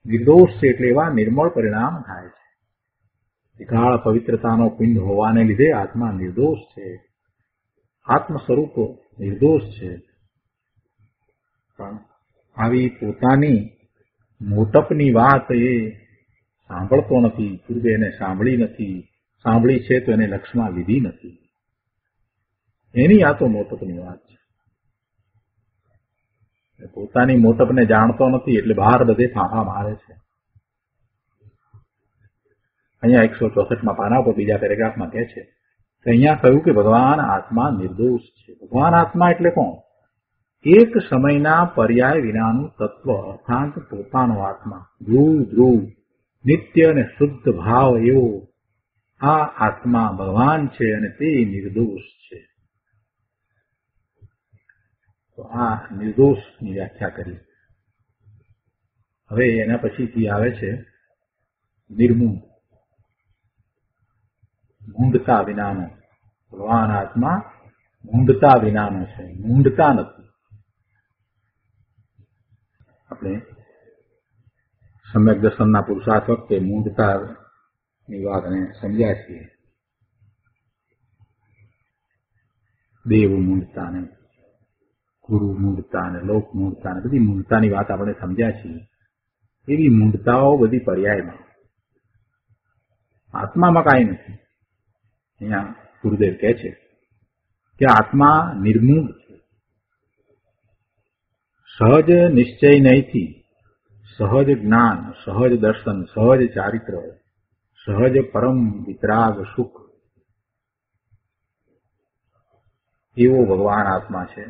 નિર્દોષ છે એટલે એવા નિર્મળ પરિણામ થાય છે. ત્રિકાળ પવિત્રતાનો પિંડ હોવાને લીધે આત્મા નિર્દોષ છે, આત્મ સ્વરૂપ નિર્દોષ છે. પણ આવી પોતાની મોટપની વાત એ સાંભળતો નથી, પૂર્વે એને સાંભળી નથી, સાંભળી છે તો એને લક્ષમાં લીધી નથી. એની આ તો મોટપની વાત છે. પોતાની મોટપને જાણતો નથી એટલે બહાર બધે ફાંફા મારે છે. અહીંયા 164માં પાના પર બીજા પેરેગ્રાફમાં કહે છે કે અહીંયા કહ્યું કે ભગવાન આત્મા નિર્દોષ છે. ભગવાન આત્મા એટલે કોણ? એક સમયના પર્યાય વિનાનું તત્વ, અર્થાત પોતાનો આત્મા, ધ્રુવ નિત્ય અને શુદ્ધ ભાવ એવો આ આત્મા ભગવાન છે અને તે નિર્દોષ છે. તો આ નિર્દોષની વ્યાખ્યા કરી. હવે એના પછીથી આવે છે નિર્મૂળ, મૂંઢતા વિનાનો. ભગવાન આત્મા મૂંઢતા વિનાનો છે, મૂંઢતા નથી. આપણે સમ્યક દર્શનના પુરુષાર્થ વખતે મૂંઢતાની વાતને સમજ્યા છીએ. દેવ મૂંઢતા ને ગુરુ મૂંઢતા ને લોક મૂંઢતા ને બધી મૂંઢતાની વાત આપણે સમજ્યા છીએ. એવી મૂંઢતાઓ બધી પર્યાયમાં, આત્મામાં કાંઈ નથી. અહીંયા ગુરુદેવ કહે છે કે આત્મા નિર્મૂઢ છે. સહજ નિશ્ચય નહીંથી સહજ જ્ઞાન, સહજ દર્શન, સહજ ચારિત્ર, સહજ પરમ વિતરાગ સુખ એવો ભગવાન આત્મા છે.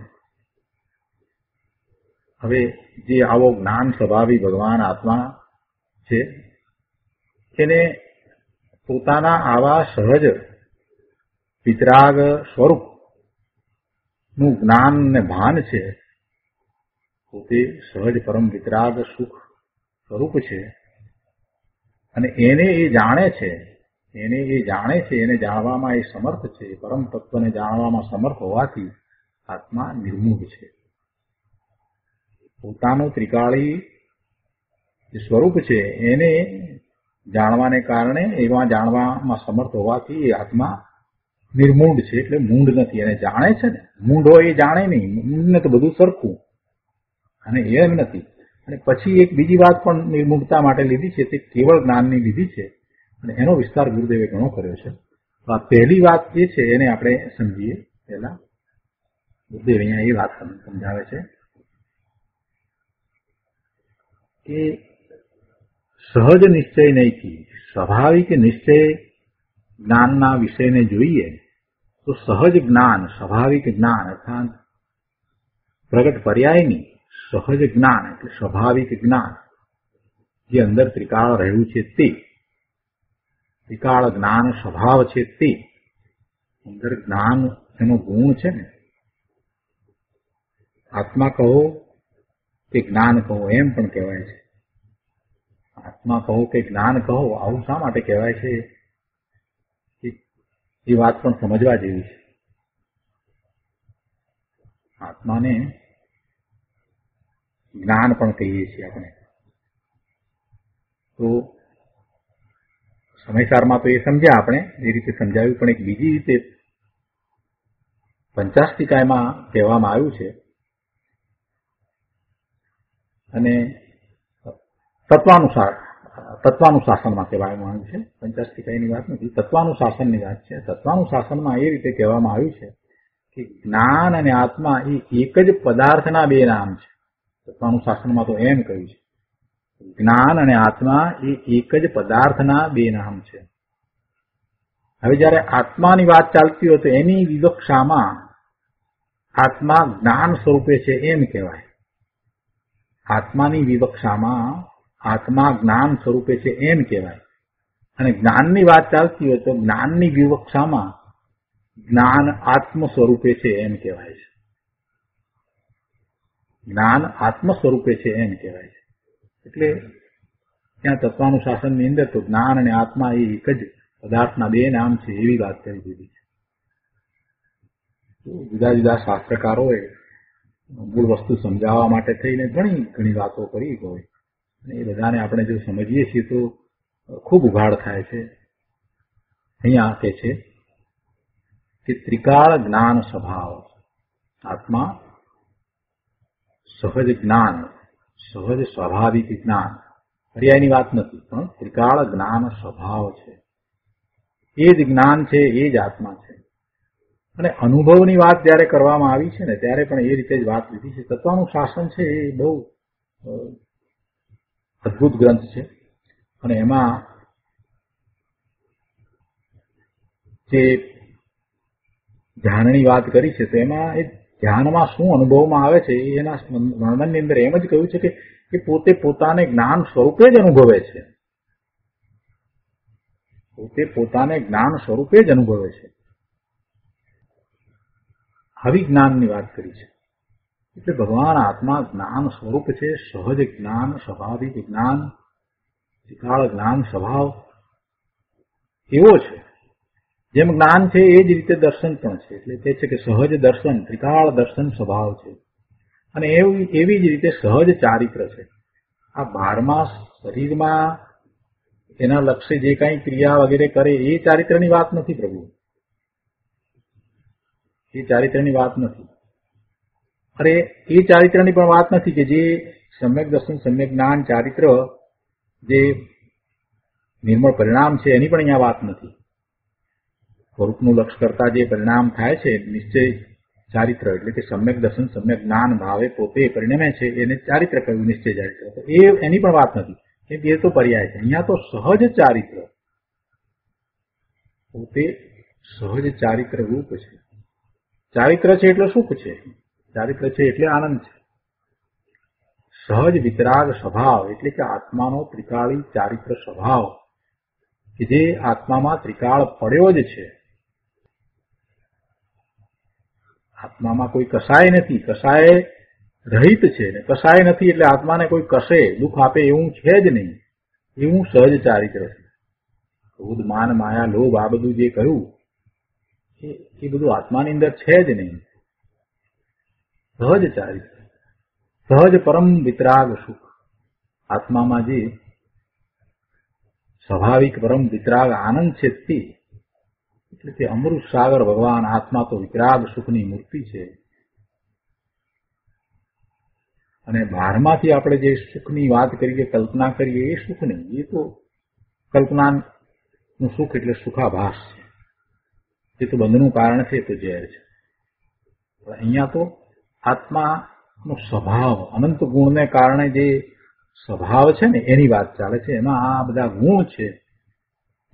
હવે જે આવો જ્ઞાન સ્વભાવી ભગવાન આત્મા છે એને પોતાના આવા સહજ વિતરાગ સ્વરૂપનું જ્ઞાન ને ભાન છે. પોતે સહજ પરમ વિતરાગ સુખ સ્વરૂપ છે અને એને એ જાણે છે, એને જાણવામાં એ સમર્થ છે. પરમ તત્વને જાણવામાં સમર્થ હોવાથી આત્મા નિર્મૂઢ છે. પોતાનું ત્રિકાળી સ્વરૂપ છે એને જાણવાને કારણે એવા જાણવામાં સમર્થ હોવાથી એ આત્મા નિર્મૂઢ છે, એટલે મૂંઢ નથી. એને જાણે છે ને, મૂંઢ હોય એ જાણે નહીં, મૂંઢને તો બધું સરખું, અને એમ નથી. અને પછી એક બીજી વાત પણ નિર્મૂઢતા માટે લીધી છે, તે કેવળ જ્ઞાનની લીધી છે અને એનો વિસ્તાર ગુરુદેવે ઘણો કર્યો છે. તો આ પહેલી વાત જે છે એને આપણે સમજીએ. પહેલા ગુરુદેવ અહીંયા એ વાત સમજાવે છે કે સહજ નિશ્ચય નહીંથી સ્વાભાવિક નિશ્ચય જ્ઞાનના વિષયને જોઈએ તો સહજ જ્ઞાન, સ્વાભાવિક જ્ઞાન અર્થાત પ્રગટ પર્યાયની સહજ જ્ઞાન એટલે સ્વાભાવિક જ્ઞાન જે અંદર ત્રિકાળ રહ્યું છે તે ત્રિકાળ જ્ઞાન સ્વભાવ છે, તે અંદર જ્ઞાન એનો ગુણ છે ને. આત્મા કહો કે જ્ઞાન કહો એમ પણ કહેવાય છે. આત્મા કહો કે જ્ઞાન કહો, આવું શા માટે કહેવાય છે એ વાત પણ સમજવા જેવી છે. આત્માને જ્ઞાન પણ કહીએ છીએ આપણે. તો સમયસારમાં તો એ સમજ્યા આપણે, એ રીતે સમજાવ્યું, પણ એક બીજી રીતે પંચાસ્તિકાયમાં કહેવામાં આવ્યું છે અને તત્વાનુશાસનમાં કહેવામાં આવ્યું છે. પંચાસ્તિકાયની વાત નથી, તત્વાનુશાસનની વાત છે. તત્વાનુશાસનમાં એ રીતે કહેવામાં આવ્યું છે કે જ્ઞાન અને આત્મા એ એક જ પદાર્થના બે નામ છે. તત્વાનુશાસનમાં તો એમ કહ્યું છે જ્ઞાન અને આત્મા એ એક જ પદાર્થના બે નામ છે. હવે જયારે આત્માની વાત ચાલતી હોય તો એની વિવક્ષામાં આત્મા જ્ઞાન સ્વરૂપે છે એમ કહેવાય. આત્માની વિવક્ષામાં આત્મા જ્ઞાન સ્વરૂપે છે એમ કહેવાય. અને જ્ઞાનની વાત ચાલતી હોય તો જ્ઞાનની વિવક્ષામાં જ્ઞાન આત્મ સ્વરૂપે છે એમ કહેવાય છે. જ્ઞાન આત્મ સ્વરૂપે છે એમ કહેવાય છે. એટલે ત્યાં તત્વાનુશાસનની અંદર તો જ્ઞાન અને આત્મા એ એક જ પદાર્થના બે નામ છે એવી વાત કરી દીધી છે. જુદા જુદા શાસ્ત્રકારોએ મૂળ વસ્તુ સમજાવવા માટે થઈને ઘણી વાતો કરી હોય અને એ બધાને આપણે જો સમજીએ છીએ તો ખૂબ ઉઘાડ થાય છે. અહીંયા કહે છે કે ત્રિકાળ જ્ઞાન સ્વભાવ, આત્મા સહજ જ્ઞાન, સહજ સ્વાભાવિક જ્ઞાન, પર્યાયની વાત નથી, પણ ત્રિકાળ જ્ઞાન સ્વભાવ છે. એ જ જ્ઞાન છે, એ જ આત્મા છે. અને અનુભવની વાત જયારે કરવામાં આવી છે ને ત્યારે પણ એ રીતે જ વાત લીધી છે. તત્વનું શાસન છે એ બહુ અદભુત ગ્રંથ છે અને એમાં જે ધ્યાનની વાત કરી છે તો એમાં એ ધ્યાનમાં શું અનુભવમાં આવે છે એના વર્ણનની અંદર એમ જ કહ્યું છે કે પોતે પોતાને જ્ઞાન સ્વરૂપે જ અનુભવે છે. પોતે પોતાને જ્ઞાન સ્વરૂપે જ અનુભવે છે. આવી જ્ઞાનની વાત કરી છે. એટલે ભગવાન આત્મા જ્ઞાન સ્વરૂપ છે, સહજ જ્ઞાન, સ્વાભાવિક જ્ઞાન, ત્રિકાળ જ્ઞાન સ્વભાવ એવો છે. જેમ જ્ઞાન છે એ જ રીતે દર્શન પણ છે. એટલે તે છે કે સહજ દર્શન, ત્રિકાળ દર્શન સ્વભાવ છે. અને એવી જ રીતે સહજ ચારિત્ર છે. આ 12મા શરીરમાં એના લક્ષ્ય જે કાંઈ ક્રિયા વગેરે કરે એ ચારિત્રની વાત નથી પ્રભુ, એ ચારિત્રની વાત નથી. અરે એ ચારિત્રની પણ વાત નથી કે જે સમ્યક દર્શન, સમ્યક જ્ઞાન, ચારિત્ર જે નિર્મળ પરિણામ છે એની પણ અહીંયા વાત નથી. સ્વરૂપનું લક્ષ્ય કરતા જે પરિણામ થાય છે નિશ્ચય ચારિત્ર, એટલે કે સમ્યક દર્શન, સમ્યક જ્ઞાન ભાવે પોતે પરિણમે છે એને ચારિત્ર કહ્યું, નિશ્ચય ચારિત્ર. તો એની પણ વાત નથી, એ તો પર્યાય છે. અહીંયા તો સહજ ચારિત્ર, પોતે સહજ ચારિત્ર રૂપ છે. ચારિત્ર છે એટલે સુખ છે, ચારિત્ર છે એટલે આનંદ છે. સહજ વિતરાગ સ્વભાવ એટલે કે આત્માનો ત્રિકાળી ચારિત્ર સ્વભાવ કે જે આત્મામાં ત્રિકાળ પડ્યો જ છે. આત્મામાં કોઈ કસાય નથી, કસાય રહિત છે ને કસાય નથી એટલે આત્માને કોઈ કશે દુઃખ આપે એવું છે જ નહીં. એવું સહજ ચારિત્ર છે. ક્રોધ માન માયા લોભ આ બધું જે કહ્યું એ બધું આત્માની અંદર છે જ નહીં. સહજ ચારિત્ર, સહજ પરમ વિતરાગ સુખ, આત્મામાં જે સ્વાભાવિક પરમ વિતરાગ આનંદ છે તે એટલે કે અમૃત સાગર ભગવાન આત્મા તો વિતરાગ સુખની મૂર્તિ છે. અને બહારમાંથી આપણે જે સુખની વાત કરીએ, કલ્પના કરીએ, એ સુખ નહીં. એ તો કલ્પનાનું સુખ એટલે સુખાભાસ છે. એ તો બંધનું કારણ છે, તો ઝેર છે. અહીંયા તો આત્માનો સ્વભાવ, અનંત ગુણને કારણે જે સ્વભાવ છે ને એની વાત ચાલે છે. એમાં આ બધા ગુણ છે,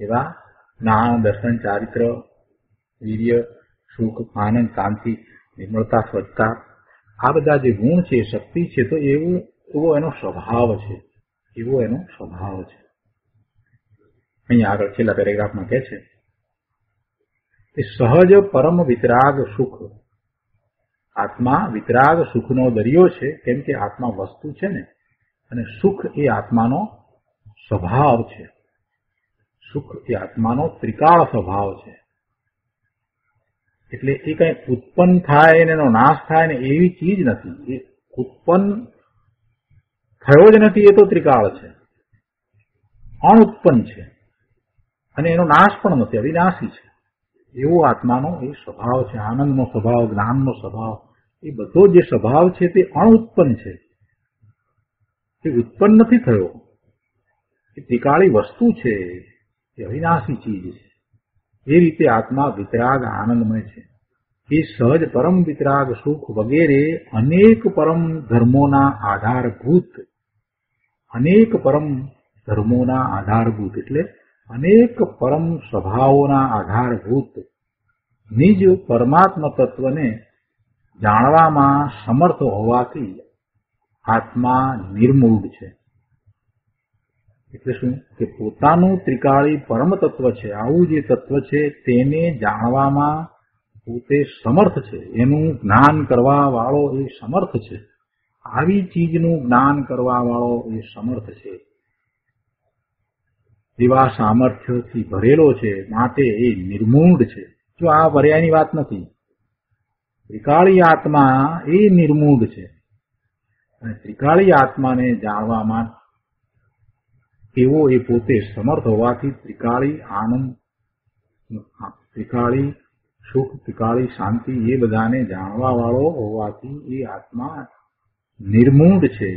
એવા જ્ઞાન, દર્શન, ચારિત્ર, વીર્ય, સુખ, આનંદ, શાંતિ, નિર્મળતા, સ્વચ્છતા, આ બધા જે ગુણ છે, શક્તિ છે, તો એવો એનો સ્વભાવ છે. એવો એનો સ્વભાવ છે. અહીંયા આગળ છેલ્લા પેરેગ્રાફમાં કહે છે કે સહજ પરમ વિતરાગ સુખ, આત્મા વિતરાગ સુખનો દરિયો છે. કેમ કે આત્મા વસ્તુ છે ને, અને સુખ એ આત્માનો સ્વભાવ છે. સુખ એ આત્માનો ત્રિકાળ સ્વભાવ છે. એટલે એ કઈ ઉત્પન્ન થાય ને એનો નાશ થાય ને એવી ચીજ નથી. એ ઉત્પન્ન થયો જ નથી, એ તો ત્રિકાળ છે, અણુત્પન્ન છે, અને એનો નાશ પણ નથી, અવિનાશી છે. એવો આત્માનો એ સ્વભાવ છે. આનંદનો સ્વભાવ, જ્ઞાનનો સ્વભાવ, એ બધો જે સ્વભાવ છે તે અણુત્પન્ન છે. એ ઉત્પન્ન નથી થયો. એ ત્રિકાળી વસ્તુ છે, એ અવિનાશી ચીજ છે. એ રીતે આત્મા વિતરાગ આનંદમય છે. એ સહજ પરમ વિતરાગ સુખ વગેરે અનેક પરમ ધર્મોના આધારભૂત, અનેક પરમ ધર્મોના આધારભૂત એટલે અનેક પરમ સ્વભાવોના આધારભૂત નિજ પરમાત્મા તત્વને જાણવામાં સમર્થ હોવાથી આત્મા નિર્મૂઢ છે. એટલે શું કે પોતાનું ત્રિકાળી પરમ તત્વ છે, આવું જે તત્વ છે તેને જાણવામાં પોતે સમર્થ છે. એનું જ્ઞાન કરવા વાળો એ સમર્થ છે. આવી ચીજનું જ્ઞાન કરવા વાળો એ સમર્થ છે. એવા સામર્થ્યથી ભરેલો છે, માટે એ નિર્મૂઢ છે. જો આ પર્યાયની વાત નથી. ત્રિકાળી આત્મા એ નિર્મૂઢ છે. અને ત્રિકાળી આત્માને જાણવામાં એવો એ પોતે સમર્થ હોવાથી ત્રિકાળી આનંદ, ત્રિકાળી સુખ, ત્રિકાળી શાંતિ એ બધાને જાણવા વાળો હોવાથી એ આત્મા નિર્મૂઢ છે.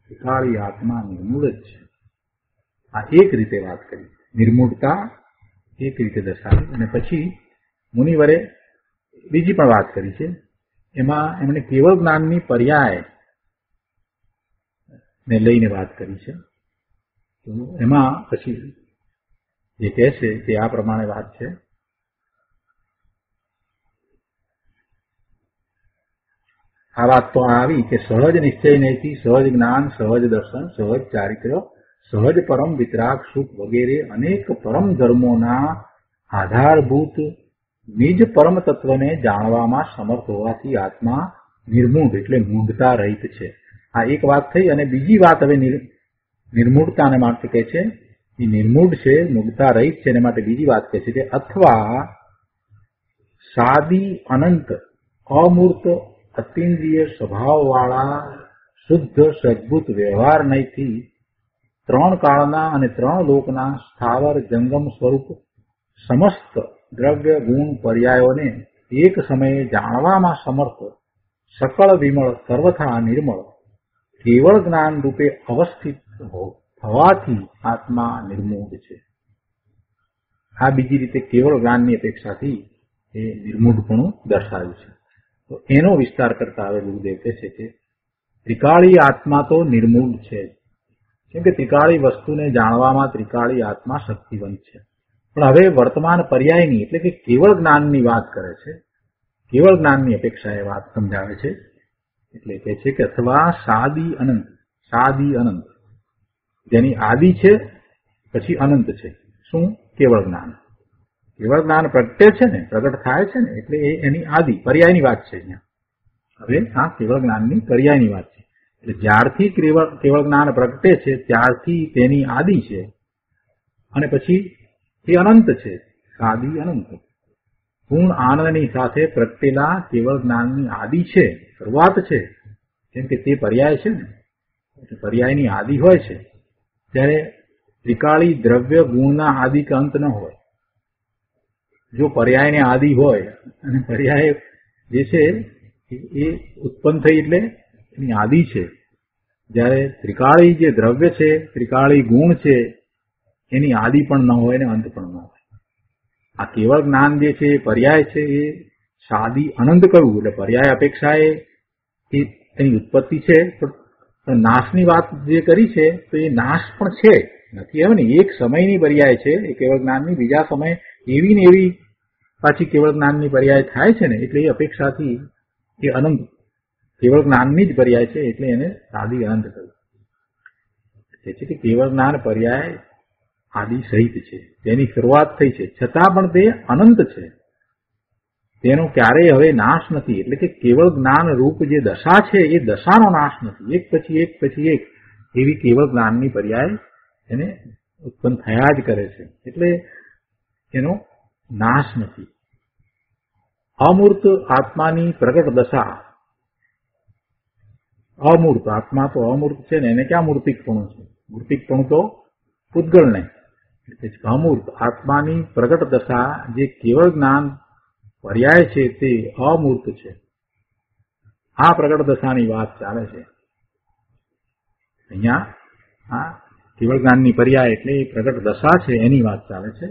ત્રિકાળી આત્મા નિર્મૂઢ જ છે. આ એક રીતે વાત કરી, નિર્મૂઢતા એક રીતે દર્શાવી. અને પછી મુનિવરે બીજી પણ વાત કરી છે. એમાં એમણે કેવળ જ્ઞાનની પર્યાય ને લઈને વાત કરી છે. તો એમાં પછી જે કહે છે તે આ પ્રમાણે વાત છે. આ વાત તો આવી કે સહજ નિશ્ચય નહીંથી સહજ જ્ઞાન, સહજ દર્શન, સહજ ચારિત્ર, સહજ પરમ વિતરાગ સુખ વગેરે અનેક પરમ ધર્મોના આધારભૂત નિજ પરમ તત્વને જાણવામાં સમર્થ હોવાથી આત્મા નિર્મૂઢ એટલે મૂઢતા રહિત છે. આ એક વાત થઈ. અને બીજી વાત હવે નિર્મૂઢતાને માટે કહે છે, એ નિર્મૂઢ છે, મૂઢતા રહિત છે, એને માટે બીજી વાત કહે છે કે અથવા સાદી અનંત અમૂર્ત અતિન્દ્રિય સ્વભાવવાળા શુદ્ધ સદભૂત વ્યવહાર નહીંથી ત્રણ કાળના અને ત્રણ લોકના સ્થાવર જંગમ સ્વરૂપ સમસ્ત દ્રવ્ય ગુણ પર્યાયોને એક સમયે જાણવામાં સમર્થ સકળ વિમળ સર્વથા નિર્મળ કેવળ જ્ઞાન રૂપે અવસ્થિત થવાથી આત્મા નિર્મૂઢ છે. આ બીજી રીતે કેવળ જ્ઞાનની અપેક્ષાથી એ નિર્મૂઢપણું દર્શાવ્યું છે. તો એનો વિસ્તાર કરતા હવે ગુરુદેવ કહે છે કે ત્રિકાળી આત્મા તો નિર્મૂઢ છે, કેમ કે ત્રિકાળી વસ્તુને જાણવામાં ત્રિકાળી આત્મા શક્તિવંત છે. પણ હવે વર્તમાન પર્યાયની એટલે કે કેવળ જ્ઞાનની વાત કરે છે. કેવળ જ્ઞાનની અપેક્ષા એ વાત સમજાવે છે. એટલે કહે છે કે અથવા સાદી અનંત જેની આદિ છે પછી અનંત છે. શું? કેવળ જ્ઞાન. કેવળ જ્ઞાન પ્રગટે છે ને, પ્રગટ થાય છે ને, એટલે એ એની આદિ પર્યાયની વાત છે. અહીંયા હવે આ કેવળ જ્ઞાનની પર્યાયની વાત છે. એટલે જ્યારથી કેવળ જ્ઞાન પ્રગટે છે ત્યારથી તેની આદિ છે અને પછી એ અનંત છે. સાદી અનંત પૂર્ણ આનંદની સાથે પ્રગટેલા કેવળ જ્ઞાનની આદિ છે, શરૂઆત છે. કેમ કે તે પર્યાય છે ને, એટલે પર્યાયની આદિ હોય છે. ત્યારે ત્રિકાળી દ્રવ્ય ગુણના આદિ કે અંત ન હોય. જો પર્યાયને આદિ હોય અને પર્યાય જે છે એ ઉત્પન્ન થઈ એટલે એની આદિ છે, જ્યારે ત્રિકાળી જે દ્રવ્ય છે, ત્રિકાળી ગુણ છે, એની આદિ પણ ન હોય ને અંત પણ ન હોય. આ કેવળ જ્ઞાન જે છે એ પર્યાય છે, એ સાદી અનંત કરવું એટલે પર્યાય અપેક્ષા એ એની ઉત્પત્તિ છે. પણ નાશની વાત જે કરી છે તો એ નાશ પણ છે, નથી એમ ને. એક સમયની પર્યાય છે એ કેવળ જ્ઞાનની, બીજા સમય એવી ને એવી પાછી કેવળ જ્ઞાનની પર્યાય થાય છે ને, એટલે એ અપેક્ષાથી એ અનંત કેવળ જ્ઞાનની જ પર્યાય છે, એટલે એને સાદી અનંત કહ્યું. એટલે કે કેવળ જ્ઞાન પર્યાય આદિ સહિત છે, તેની શરૂઆત થઈ છે, છતાં પણ તે અનંત છે. તેનો ક્યારેય હવે નાશ નથી. એટલે કે કેવળ જ્ઞાન રૂપ જે દશા છે એ દશાનો નાશ નથી. એક પછી એક એવી કેવળ જ્ઞાનની પર્યાય એને ઉત્પન્ન થયા જ કરે છે, એટલે એનો નાશ નથી. અમૂર્ત આત્માની પ્રગટ દશા. અમૂર્ત આત્મા તો અમૂર્ત છે ને, એને ક્યાં મૂર્તિકપણું છે? મૂર્તિકપણું તો પૂતગલને. અમૂર્ત આત્માની પ્રગટ દશા જે કેવળ જ્ઞાન પર્યાય છે તે અમૂર્ત છે. આ પ્રગટ દશાની વાત ચાલે છે અહીંયા. આ કેવળ જ્ઞાનની પર્યાય એટલે પ્રગટ દશા છે એની વાત ચાલે છે.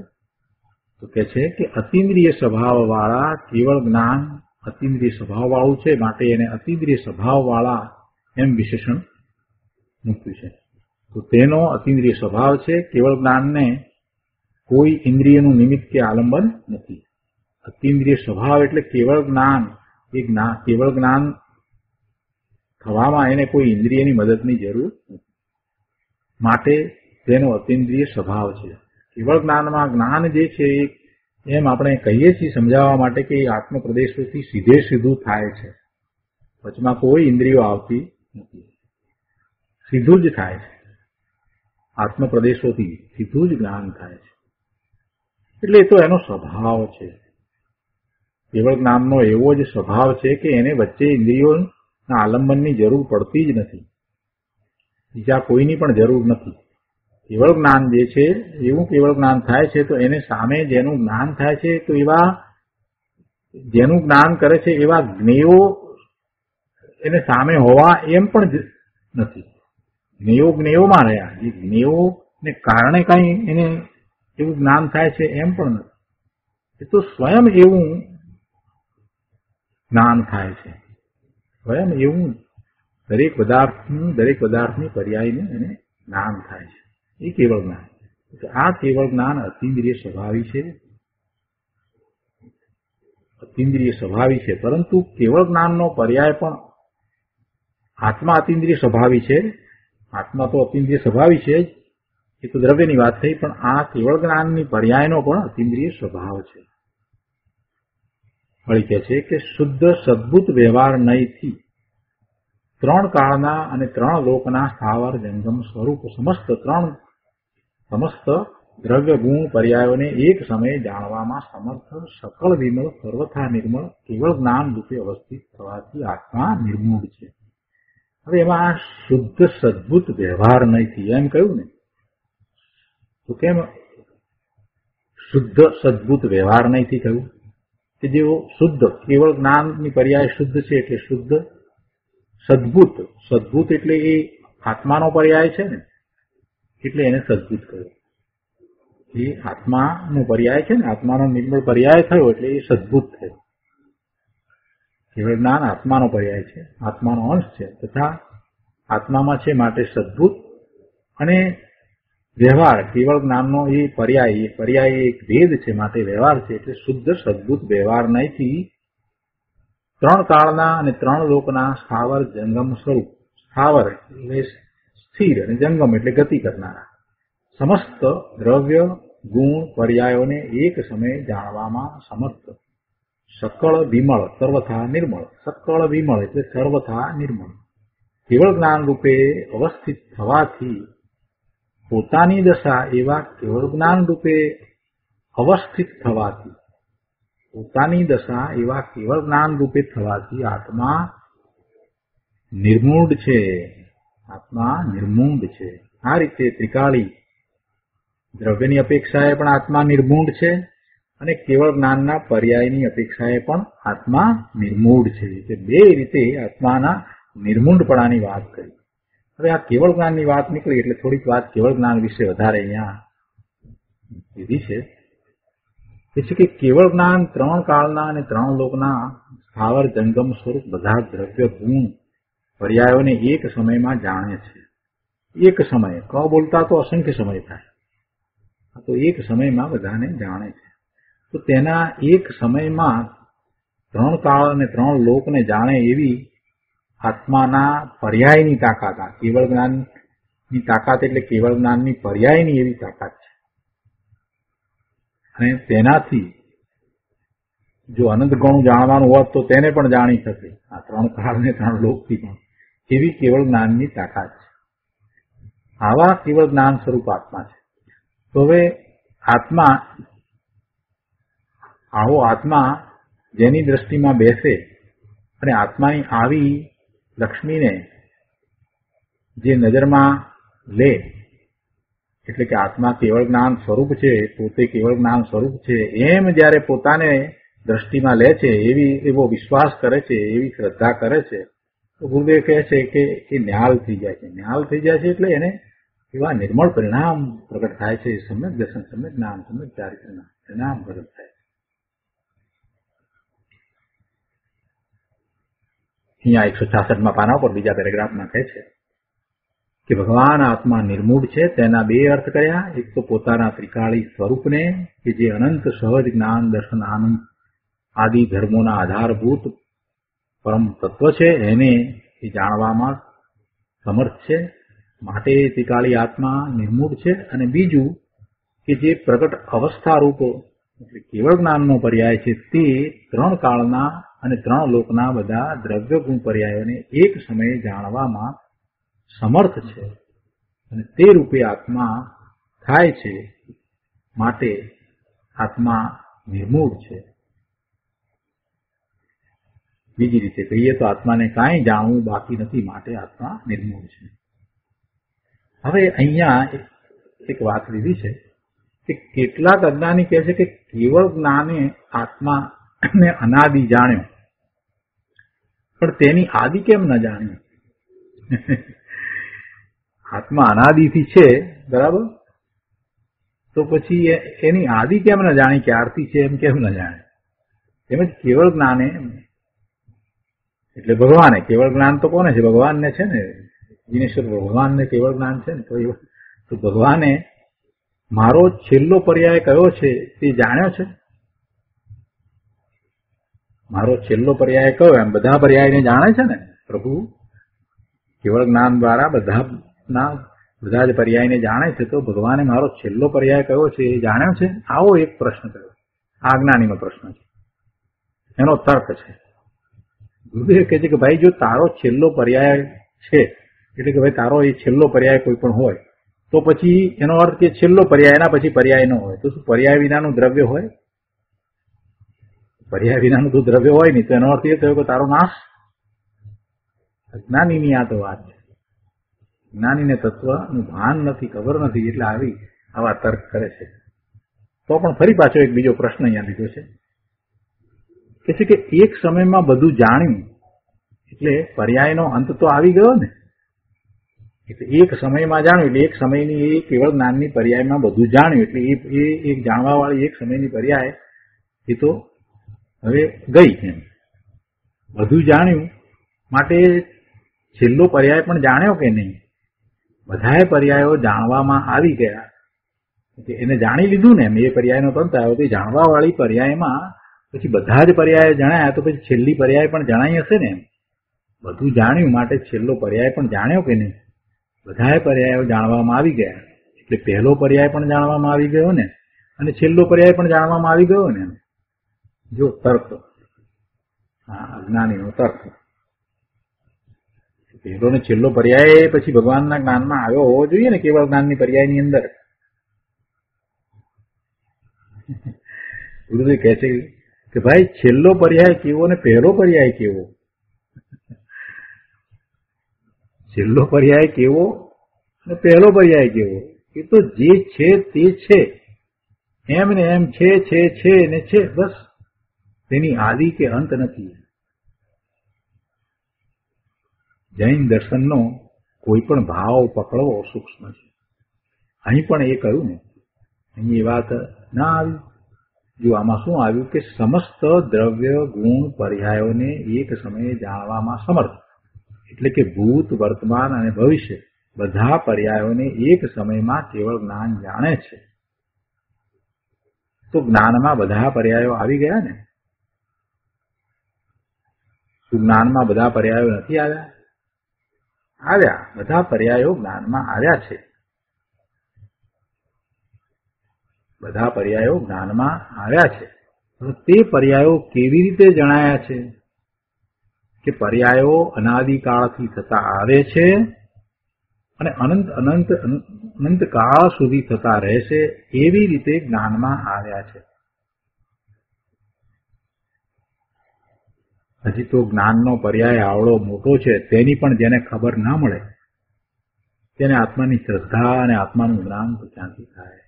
તો કે છે કે અતિન્દ્રિય સ્વભાવ વાળા કેવળ જ્ઞાન અતિન્દ્રિય સ્વભાવ વાળું છે, માટે એને અતિન્દ્રિય સ્વભાવ વાળા એમ વિશેષણ મૂક્યું છે. તો તેનો અતિન્દ્રિય સ્વભાવ છે. કેવળ જ્ઞાનને કોઈ ઇન્દ્રિયનું નિમિત્ત કે આલંબન નથી. અતિન્દ્રિય સ્વભાવ એટલે કેવળ જ્ઞાન. એ કેવળ જ્ઞાન થવામાં એને કોઈ ઇન્દ્રિયની મદદની જરૂર નથી, માટે તેનો અતિન્દ્રિય સ્વભાવ છે. કેવળ જ્ઞાનમાં જ્ઞાન જે છે એમ આપણે કહીએ છીએ સમજાવવા માટે કે એ આત્મપ્રદેશોથી સીધે સીધું થાય છે, વચમાં કોઈ ઇન્દ્રિયો આવતી નથી, સીધું જ થાય છે. આત્મપ્રદેશોથી સીધું જ જ્ઞાન થાય છે, એટલે એ તો એનો સ્વભાવ છે. કેવળ જ્ઞાનનો એવો જ સ્વભાવ છે કે એને વચ્ચે ઇન્દ્રિયોના આલંબનની જરૂર પડતી જ નથી, બીજા કોઈની પણ જરૂર નથી. કેવળ જ્ઞાન જે છે એવું કેવળ જ્ઞાન થાય છે તો એને સામે જેનું જ્ઞાન થાય છે તો એવા જેનું જ્ઞાન કરે છે એવા જ્ઞેયો એને સામે હોવા એમ પણ નથી. જ્ઞેયોમાં રહ્યા, એ જ્ઞેયોને કારણે કઈ એને એવું જ્ઞાન થાય છે એમ પણ નથી. એ તો સ્વયં એવું જ્ઞાન થાય છે, સ્વયં એવું દરેક પદાર્થની પર્યાયનું એને જ્ઞાન થાય છે. એ કેવળ જ્ઞાન. આ કેવળ જ્ઞાન અતિન્દ્રિય સ્વભાવી છે, પરંતુ કેવળ જ્ઞાનનો પર્યાય પણ આત્મા અતિન્દ્રિય સ્વભાવી છે. આત્મા તો અતિન્દ્રિય સ્વભાવી છે જ, એ તો દ્રવ્યની વાત થઈ, પણ આ કેવળ જ્ઞાનની પર્યાયનો પણ અતિન્દ્રિય સ્વભાવ છે. વળી કહે છે કે શુદ્ધ સદ્ભુત વ્યવહાર નયથી ત્રણ કાળના અને ત્રણ લોકના સ્થાવર જંગમ સ્વરૂપ સમસ્ત દ્રવ્ય ગુણ પર્યાયોને એક સમયે જાણવામાં સમર્થ સકળ વિમળ સર્વથા નિર્મળ કેવળ જ્ઞાન રૂપે અવસ્થિત થવાથી આત્મા નિર્મૂળ છે. હવે એમાં શુદ્ધ સદ્ભુત વ્યવહાર નયથી એમ કહ્યું ને, તો કેમ શુદ્ધ સદ્ભુત વ્યવહાર નયથી કહ્યું? કે જેઓ શુદ્ધ કેવળ જ્ઞાનની પર્યાય શુદ્ધ છે એટલે શુદ્ધ. સદ્ભુત એટલે એ આત્માનો પર્યાય છે ને, એટલે એને સદ્ભુત કહ્યું. એ આત્માનો પર્યાય છે ને, આત્માનો નિર્મળ પર્યાય થયો એટલે એ સદ્ભુત થયો. કેવળ જ્ઞાન આત્માનો પર્યાય છે, આત્માનો અંશ છે, તથા આત્મામાં છે માટે સદ્ભુત. અને વ્યવહાર કેવળ જ્ઞાનનો એ પર્યાય એક ભેદ છે, માટે વ્યવહાર છે એટલે શુદ્ધ સદભૂત વ્યવહાર નહીંથી ત્રણ કાળના અને ત્રણ લોકના સ્થાવર જંગમ સ્વરૂપ, સ્થાવર એટલે સ્થિર અને જંગમ એટલે ગતિ કરનારા સમસ્ત દ્રવ્ય ગુણ પર્યાયોને એક સમયે જાણવામાં સમર્થ, સકળ વિમળ સર્વથા નિર્મળ, સકળ વિમળ એટલે સર્વથા નિર્મળ, કેવળ જ્ઞાન રૂપે અવસ્થિત થવાથી પોતાની દશા એવા કેવળ જ્ઞાન રૂપે અવસ્થિત થવાથી, પોતાની દશા એવા કેવળ જ્ઞાન રૂપે થવાથી આત્મા નિર્મૂઢ છે, આત્મા નિર્મૂઢ છે. આ રીતે ત્રિકાળી દ્રવ્યની અપેક્ષાએ પણ આત્મા નિર્મૂઢ છે અને કેવળ જ્ઞાનના પર્યાયની અપેક્ષાએ પણ આત્મા નિર્મૂઢ છે. એટલે બે રીતે આત્માના નિર્મૂઢપણાની વાત કરી. હવે આ કેવળ જ્ઞાનની વાત નીકળી એટલે થોડીક વાત કેવળ જ્ઞાન વિશે વધારે અહીંયા લીધી છે. એ છે કે કેવળ જ્ઞાન ત્રણ કાળના અને ત્રણ લોકના સ્થાવર જંગમ સ્વરૂપ બધા દ્રવ્ય ગુણ પર્યાયોને એક સમયમાં જાણે છે. એક સમયે ક બોલતા તો અસંખ્ય સમય થાય, તો એક સમયમાં બધાને જાણે છે. તો તેના એક સમયમાં ત્રણ કાળ અને ત્રણ લોકને જાણે એવી આત્માના પર્યાયની તાકાત, આ કેવળ જ્ઞાનની તાકાત એટલે કેવળ જ્ઞાનની પર્યાયની એવી તાકાત છે. અને તેનાથી જો અનંત ગણું જાણવાનું હોત તો તેને પણ જાણી શકે, આ ત્રણ કાળ અને ત્રણ લોકથી પણ એવી કેવળ જ્ઞાનની તાકાત છે. આવા કેવળ જ્ઞાન સ્વરૂપ આત્મા છે. તો હવે આત્મા, આવો આત્મા જેની દ્રષ્ટિમાં બેસે અને આત્માની આવી લક્ષ્મીને જે નજરમાં લે, એટલે કે આત્મા કેવળ જ્ઞાન સ્વરૂપ છે, પોતે કેવળ જ્ઞાન સ્વરૂપ છે, એમ જયારે પોતાને દ્રષ્ટિમાં લે છે, એવો વિશ્વાસ કરે છે, એવી શ્રદ્ધા કરે છે, તો ગુરુદેવ કહે છે કે એ ન્યાલ થઈ જાય છે. ન્યાલ થઈ જાય છે એટલે એને એવા નિર્મળ પરિણામ પ્રગટ થાય છે. સમ્યક દર્શન, સમ્યક જ્ઞાન, સમ્યક ચારિત્રના પરિણામ પ્રગટ થાય છે. અહીંયા 166માં પાના પર બીજા પેરેગ્રાફમાં કહે છે કે ભગવાન આત્મા નિર્મૂઢ છે. તેના બે અર્થ કર્યા. એક તો પોતાના ત્રિકાળી સ્વરૂપને કે જે અનંત સહજ જ્ઞાન દર્શન આનંદ આદિ ધર્મોના આધારભૂત પરમ તત્વ છે, એને એ જાણવામાં સમર્થ છે, માટે ત્રિકાળી આત્મા નિર્મૂઢ છે. અને બીજું કે જે પ્રગટ અવસ્થા રૂપ એટલે કેવળ જ્ઞાનનો પર્યાય છે, તે ત્રણ કાળના અને ત્રણ લોકના બધા દ્રવ્ય ગુણ પર્યાયોને એક સમયે જાણવામાં સમર્થ છે અને તે રૂપે આત્મા થાય છે, માટે આત્મા નિર્મૂઢ છે. બીજી રીતે કહીએ તો આત્માને કાંઈ જાણવું બાકી નથી, માટે આત્મા નિર્મૂઢ છે. હવે અહીંયા એક વાત લીધી છે કે કેટલાક અજ્ઞાની કહે છે કે કેવળ જ્ઞાને આત્માને અનાદિ જાણ્યો, પણ તેની આદિ કેમ ન જાણ્યું? આત્મા અનાદિથી છે, બરાબર, તો પછી એની આદિ કેમ ન જાણી, ક્યારથી છે એમ કેમ ન જાણે? તેમજ કેવળ જ્ઞાને એટલે ભગવાને, કેવળ જ્ઞાન તો કોને છે? ભગવાનને છે ને, જીનેશ્વર ભગવાનને કેવળ જ્ઞાન છે ને. તો ભગવાને મારો છેલ્લો પર્યાય કયો છે તે જાણ્યો છે? મારો છેલ્લો પર્યાય કયો? એમ બધા પર્યાયને જાણે છે ને પ્રભુ, કેવળ જ્ઞાન દ્વારા બધા જ પર્યાયને જાણે છે. તો ભગવાને મારો છેલ્લો પર્યાય કયો છે એ જાણ્યો છે? આવો એક પ્રશ્ન કર્યો. આ જ્ઞાનીનો પ્રશ્ન છે, એનો તર્ક છે. ગુરુદેવ કહે છે કે ભાઈ, જો તારો છેલ્લો પર્યાય છે, એટલે કે ભાઈ તારો એ છેલ્લો પર્યાય કોઈ પણ હોય, તો પછી એનો અર્થ કે છેલ્લો પર્યાય, એના પછી પર્યાય ન હોય. તો શું પર્યાય વિનાનું દ્રવ્ય હોય? પર્યાય વિનાનું તો દ્રવ્ય હોય નહીં. તો એનો અર્થ એ થયો કે તારો નાશ. અજ્ઞાનીની આ તો વાત છે. જ્ઞાનીને તત્વનું ભાન નથી, ખબર નથી, એટલે આવા તર્ક કરે છે. તો પણ ફરી પાછો એક બીજો પ્રશ્ન અહીંયા લીધો છે કે એક સમયમાં બધું જાણ્યું એટલે પર્યાયનો અંત તો આવી ગયો ને. એટલે એક સમયમાં જાણ્યું એટલે એક સમયની એ કેવળ જ્ઞાનની પર્યાયમાં બધું જાણ્યું એટલે એ એક જાણવા વાળી એક સમયની પર્યાય એ તો હવે ગઈ. એમ બધું જાણ્યું માટે છેલ્લો પર્યાય પણ જાણ્યો કે નહીં? બધાએ પર્યાયો જાણવામાં આવી ગયા. એને જાણી લીધું ને એમ, એ પર્યાયનો તંત્ર આવ્યો તો જાણવા વાળી પર્યાયમાં પછી બધા જ પર્યાય જણાયા તો પછી છેલ્લી પર્યાય પણ જણાઈ હશે ને એમ. બધું જાણ્યું માટે છેલ્લો પર્યાય પણ જાણ્યો કે નહીં? બધાએ પર્યાયો જાણવામાં આવી ગયા એટલે પહેલો પર્યાય પણ જાણવામાં આવી ગયો ને, અને છેલ્લો પર્યાય પણ જાણવામાં આવી ગયો ને. જો તર્ક, હા, અજ્ઞાનીનો તર્ક, પહેલો ને છેલ્લો પર્યાય પછી ભગવાનના જ્ઞાનમાં આવ્યો હોવો જોઈએ ને, કેવળ જ્ઞાનની પર્યાયની અંદર. ગુરુદેવ કહે છે કે ભાઈ છેલ્લો પર્યાય કેવો ને પહેલો પર્યાય કેવો? છેલ્લો પર્યાય કેવો અને પહેલો પર્યાય કેવો? એ તો જે છે તે છે, એમ ને એમ છે ને છે, બસ. તેની આદિ કે અંત નથી. જૈન દર્શનનો કોઈ પણ ભાવ પકડવો સૂક્ષ્મ છે. અહીં પણ એ કહ્યું ને, અહીં એ વાત ના આવી. જો આમાં શું આવ્યું કે સમસ્ત દ્રવ્ય ગુણ પર્યાયોને એક સમયે જાણવામાં સમર્થ, એટલે કે ભૂત, વર્તમાન અને ભવિષ્ય બધા પર્યાયોને એક સમયમાં કેવળ જ્ઞાન જાણે છે. તો જ્ઞાનમાં બધા પર્યાયો આવી ગયા ને? શું જ્ઞાનમાં બધા પર્યાયો નથી આવ્યા? આવ્યા. બધા પર્યાયો જ્ઞાનમાં આવ્યા છે. બધા પર્યાયો જ્ઞાનમાં આવ્યા છે. તે પર્યાયો કેવી રીતે જણાયા છે? કે પર્યાયો અનાદિકાળથી થતા આવે છે અને અનંત અનંત અનંત કાળ સુધી થતા રહેશે, એવી રીતે જ્ઞાનમાં આવ્યા છે. હજી તો જ્ઞાનનો પર્યાય આવડો મોટો છે, તેની પણ જેને ખબર ના મળે તેને આત્માની શ્રદ્ધા અને આત્માનું જ્ઞાન તો ક્યાંથી થાય?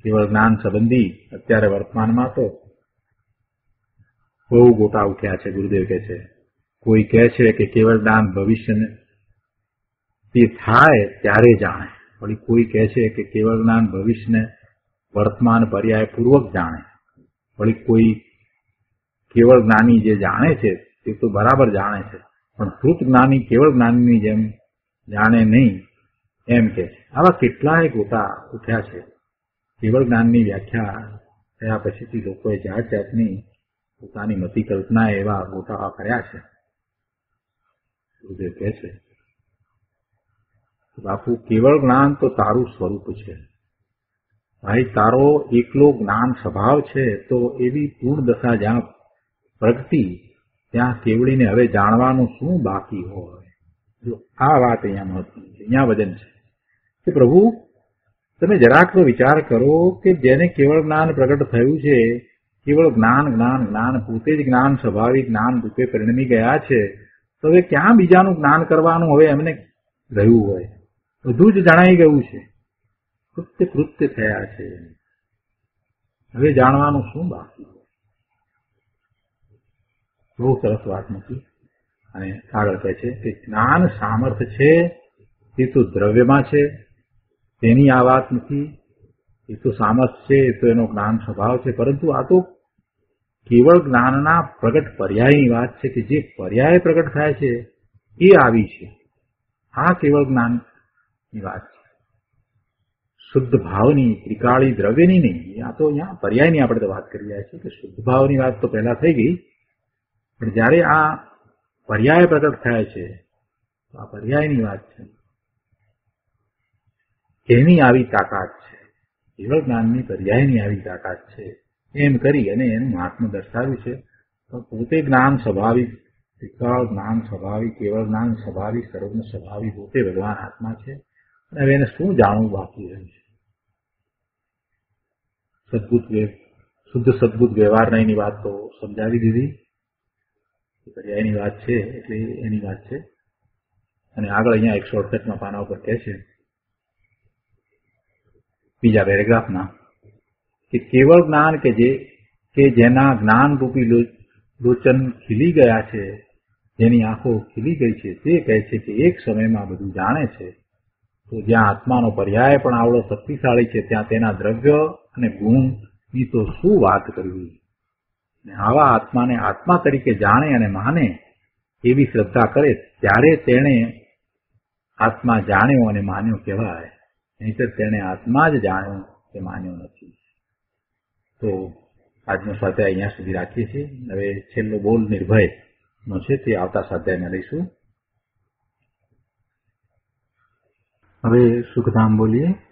કેવળ જ્ઞાન સંબંધી અત્યારે વર્તમાનમાં તો બહુ ગોટા ઉઠ્યા છે. ગુરુદેવ કહે છે, કોઈ કહે છે કે કેવળ જ્ઞાન ભવિષ્યને તે થાય ત્યારે જાણે, વળી કોઈ કહે છે કે કેવળ જ્ઞાન ભવિષ્યને વર્તમાન પર્યાય પૂર્વક જાણે, વળી કોઈ કેવળ જ્ઞાની જે જાણે છે તે તો બરાબર જાણે છે, પણ શ્રુત જ્ઞાની કેવળ જ્ઞાનની જેમ જાણે નહીં, એમ કે છે. આવા કેટલાય ગોટા ઉઠ્યા છે. કેવળ જ્ઞાનની વ્યાખ્યા થયા પછીથી લોકોએ જાત જાતની પોતાની મતિ કલ્પના એવા ગોટા કર્યા છે. ગુરુદેવ કહે છે, બાપુ કેવળ જ્ઞાન તો તારું સ્વરૂપ છે. ભાઈ તારો એકલો જ્ઞાન સ્વભાવ છે, તો એવી પૂર્ણ દશા જ્યાં પ્રગટી ત્યાં કેવળીને હવે જાણવાનું શું બાકી હોય? જો આ વાત અહીંયા મહત્વની છે, અહીંયા વજન છે કે પ્રભુ તમે જરાક તો વિચાર કરો કે જેને કેવળ જ્ઞાન પ્રગટ થયું છે, કેવળ જ્ઞાન જ્ઞાન જ્ઞાન પોતે જ જ્ઞાન સ્વાભાવિક જ્ઞાન રૂપે પરિણમી ગયા છે, તો હવે ક્યાં બીજાનું જ્ઞાન કરવાનું હવે એમને રહ્યું હોય? બધું જ જણાઈ ગયું છે, કૃત્ય કૃત્ય થયા છે, હવે જાણવાનું શું બાકી? બહુ સરસ વાત નથી. અને આગળ કહે છે કે જ્ઞાન સામર્થ્ય છે તે તો દ્રવ્યમાં છે, તેની આ વાત નથી. એ તો સામર્થ્ય છે, એ તો એનો જ્ઞાન સ્વભાવ છે, પરંતુ આ તો કેવળ જ્ઞાનના પ્રગટ પર્યાયની વાત છે કે જે પર્યાય પ્રગટ થાય છે એ આવી છે. આ કેવળ જ્ઞાનની વાત છે, શુદ્ધ ભાવની, ત્રિકાળી દ્રવ્યની નહીં. આ તો અહીંયા પર્યાયની આપણે તો વાત કરી રહ્યા છીએ કે શુદ્ધ ભાવની વાત તો પહેલા થઈ ગઈ, પણ જ્યારે આ પર્યાય પ્રગટ થાય છે તો આ પર્યાયની વાત છે. એની આવી તાકાત છે, કેવળ જ્ઞાનની પર્યાયની આવી તાકાત છે, એમ કરી અને એનું મહાત્મ્ય દર્શાવ્યું છે. તો પોતે જ્ઞાન સ્વાભાવિક, ત્રિકાળ જ્ઞાન સ્વાભાવિક, કેવળ જ્ઞાન સ્વાભાવિક, સર્વજ્ઞ સ્વાભાવિક પોતે ભગવાન આત્મા છે. અને હવે એને શું જાણવું બાકી રહ્યું છે? શુદ્ધ સદબુદ્ધ વ્યવહાર એની વાત તો સમજાવી દીધી. પર્યાયની વાત છે એટલે એની વાત છે. અને આગળ અહીંયા 168માં પાના ઉપર કહે છે, બીજા પેરેગ્રાફમાં, કે કેવળ જ્ઞાન કે જેના જ્ઞાન રૂપી લોચન ખીલી ગયા છે, જેની આંખો ખીલી ગઈ છે, તે કહે છે કે એક સમયમાં બધું જાણે છે. તો જ્યાં આત્માનો પર્યાય પણ આવડો શક્તિશાળી છે, ત્યાં તેના દ્રવ્ય અને ગુણની તો શું વાત કરવી? આવા આત્માને આત્મા તરીકે જાણે અને માને એવી શ્રદ્ધા કરે ત્યારે તેણે આત્મા જાણ્યો અને માન્યો કહેવાય, નહીંતર તેણે આત્મા જ જાણ્યો કે માન્યો નથી. તો આજનો સ્વાધ્યાય અહીંયા સુધી રાખીએ છીએ. હવે છેલ્લો બોલ નિર્ભય નો છે તે આવતા સ્વાધ્યાયમાં લઈશું. હવે સુખધામ બોલીએ.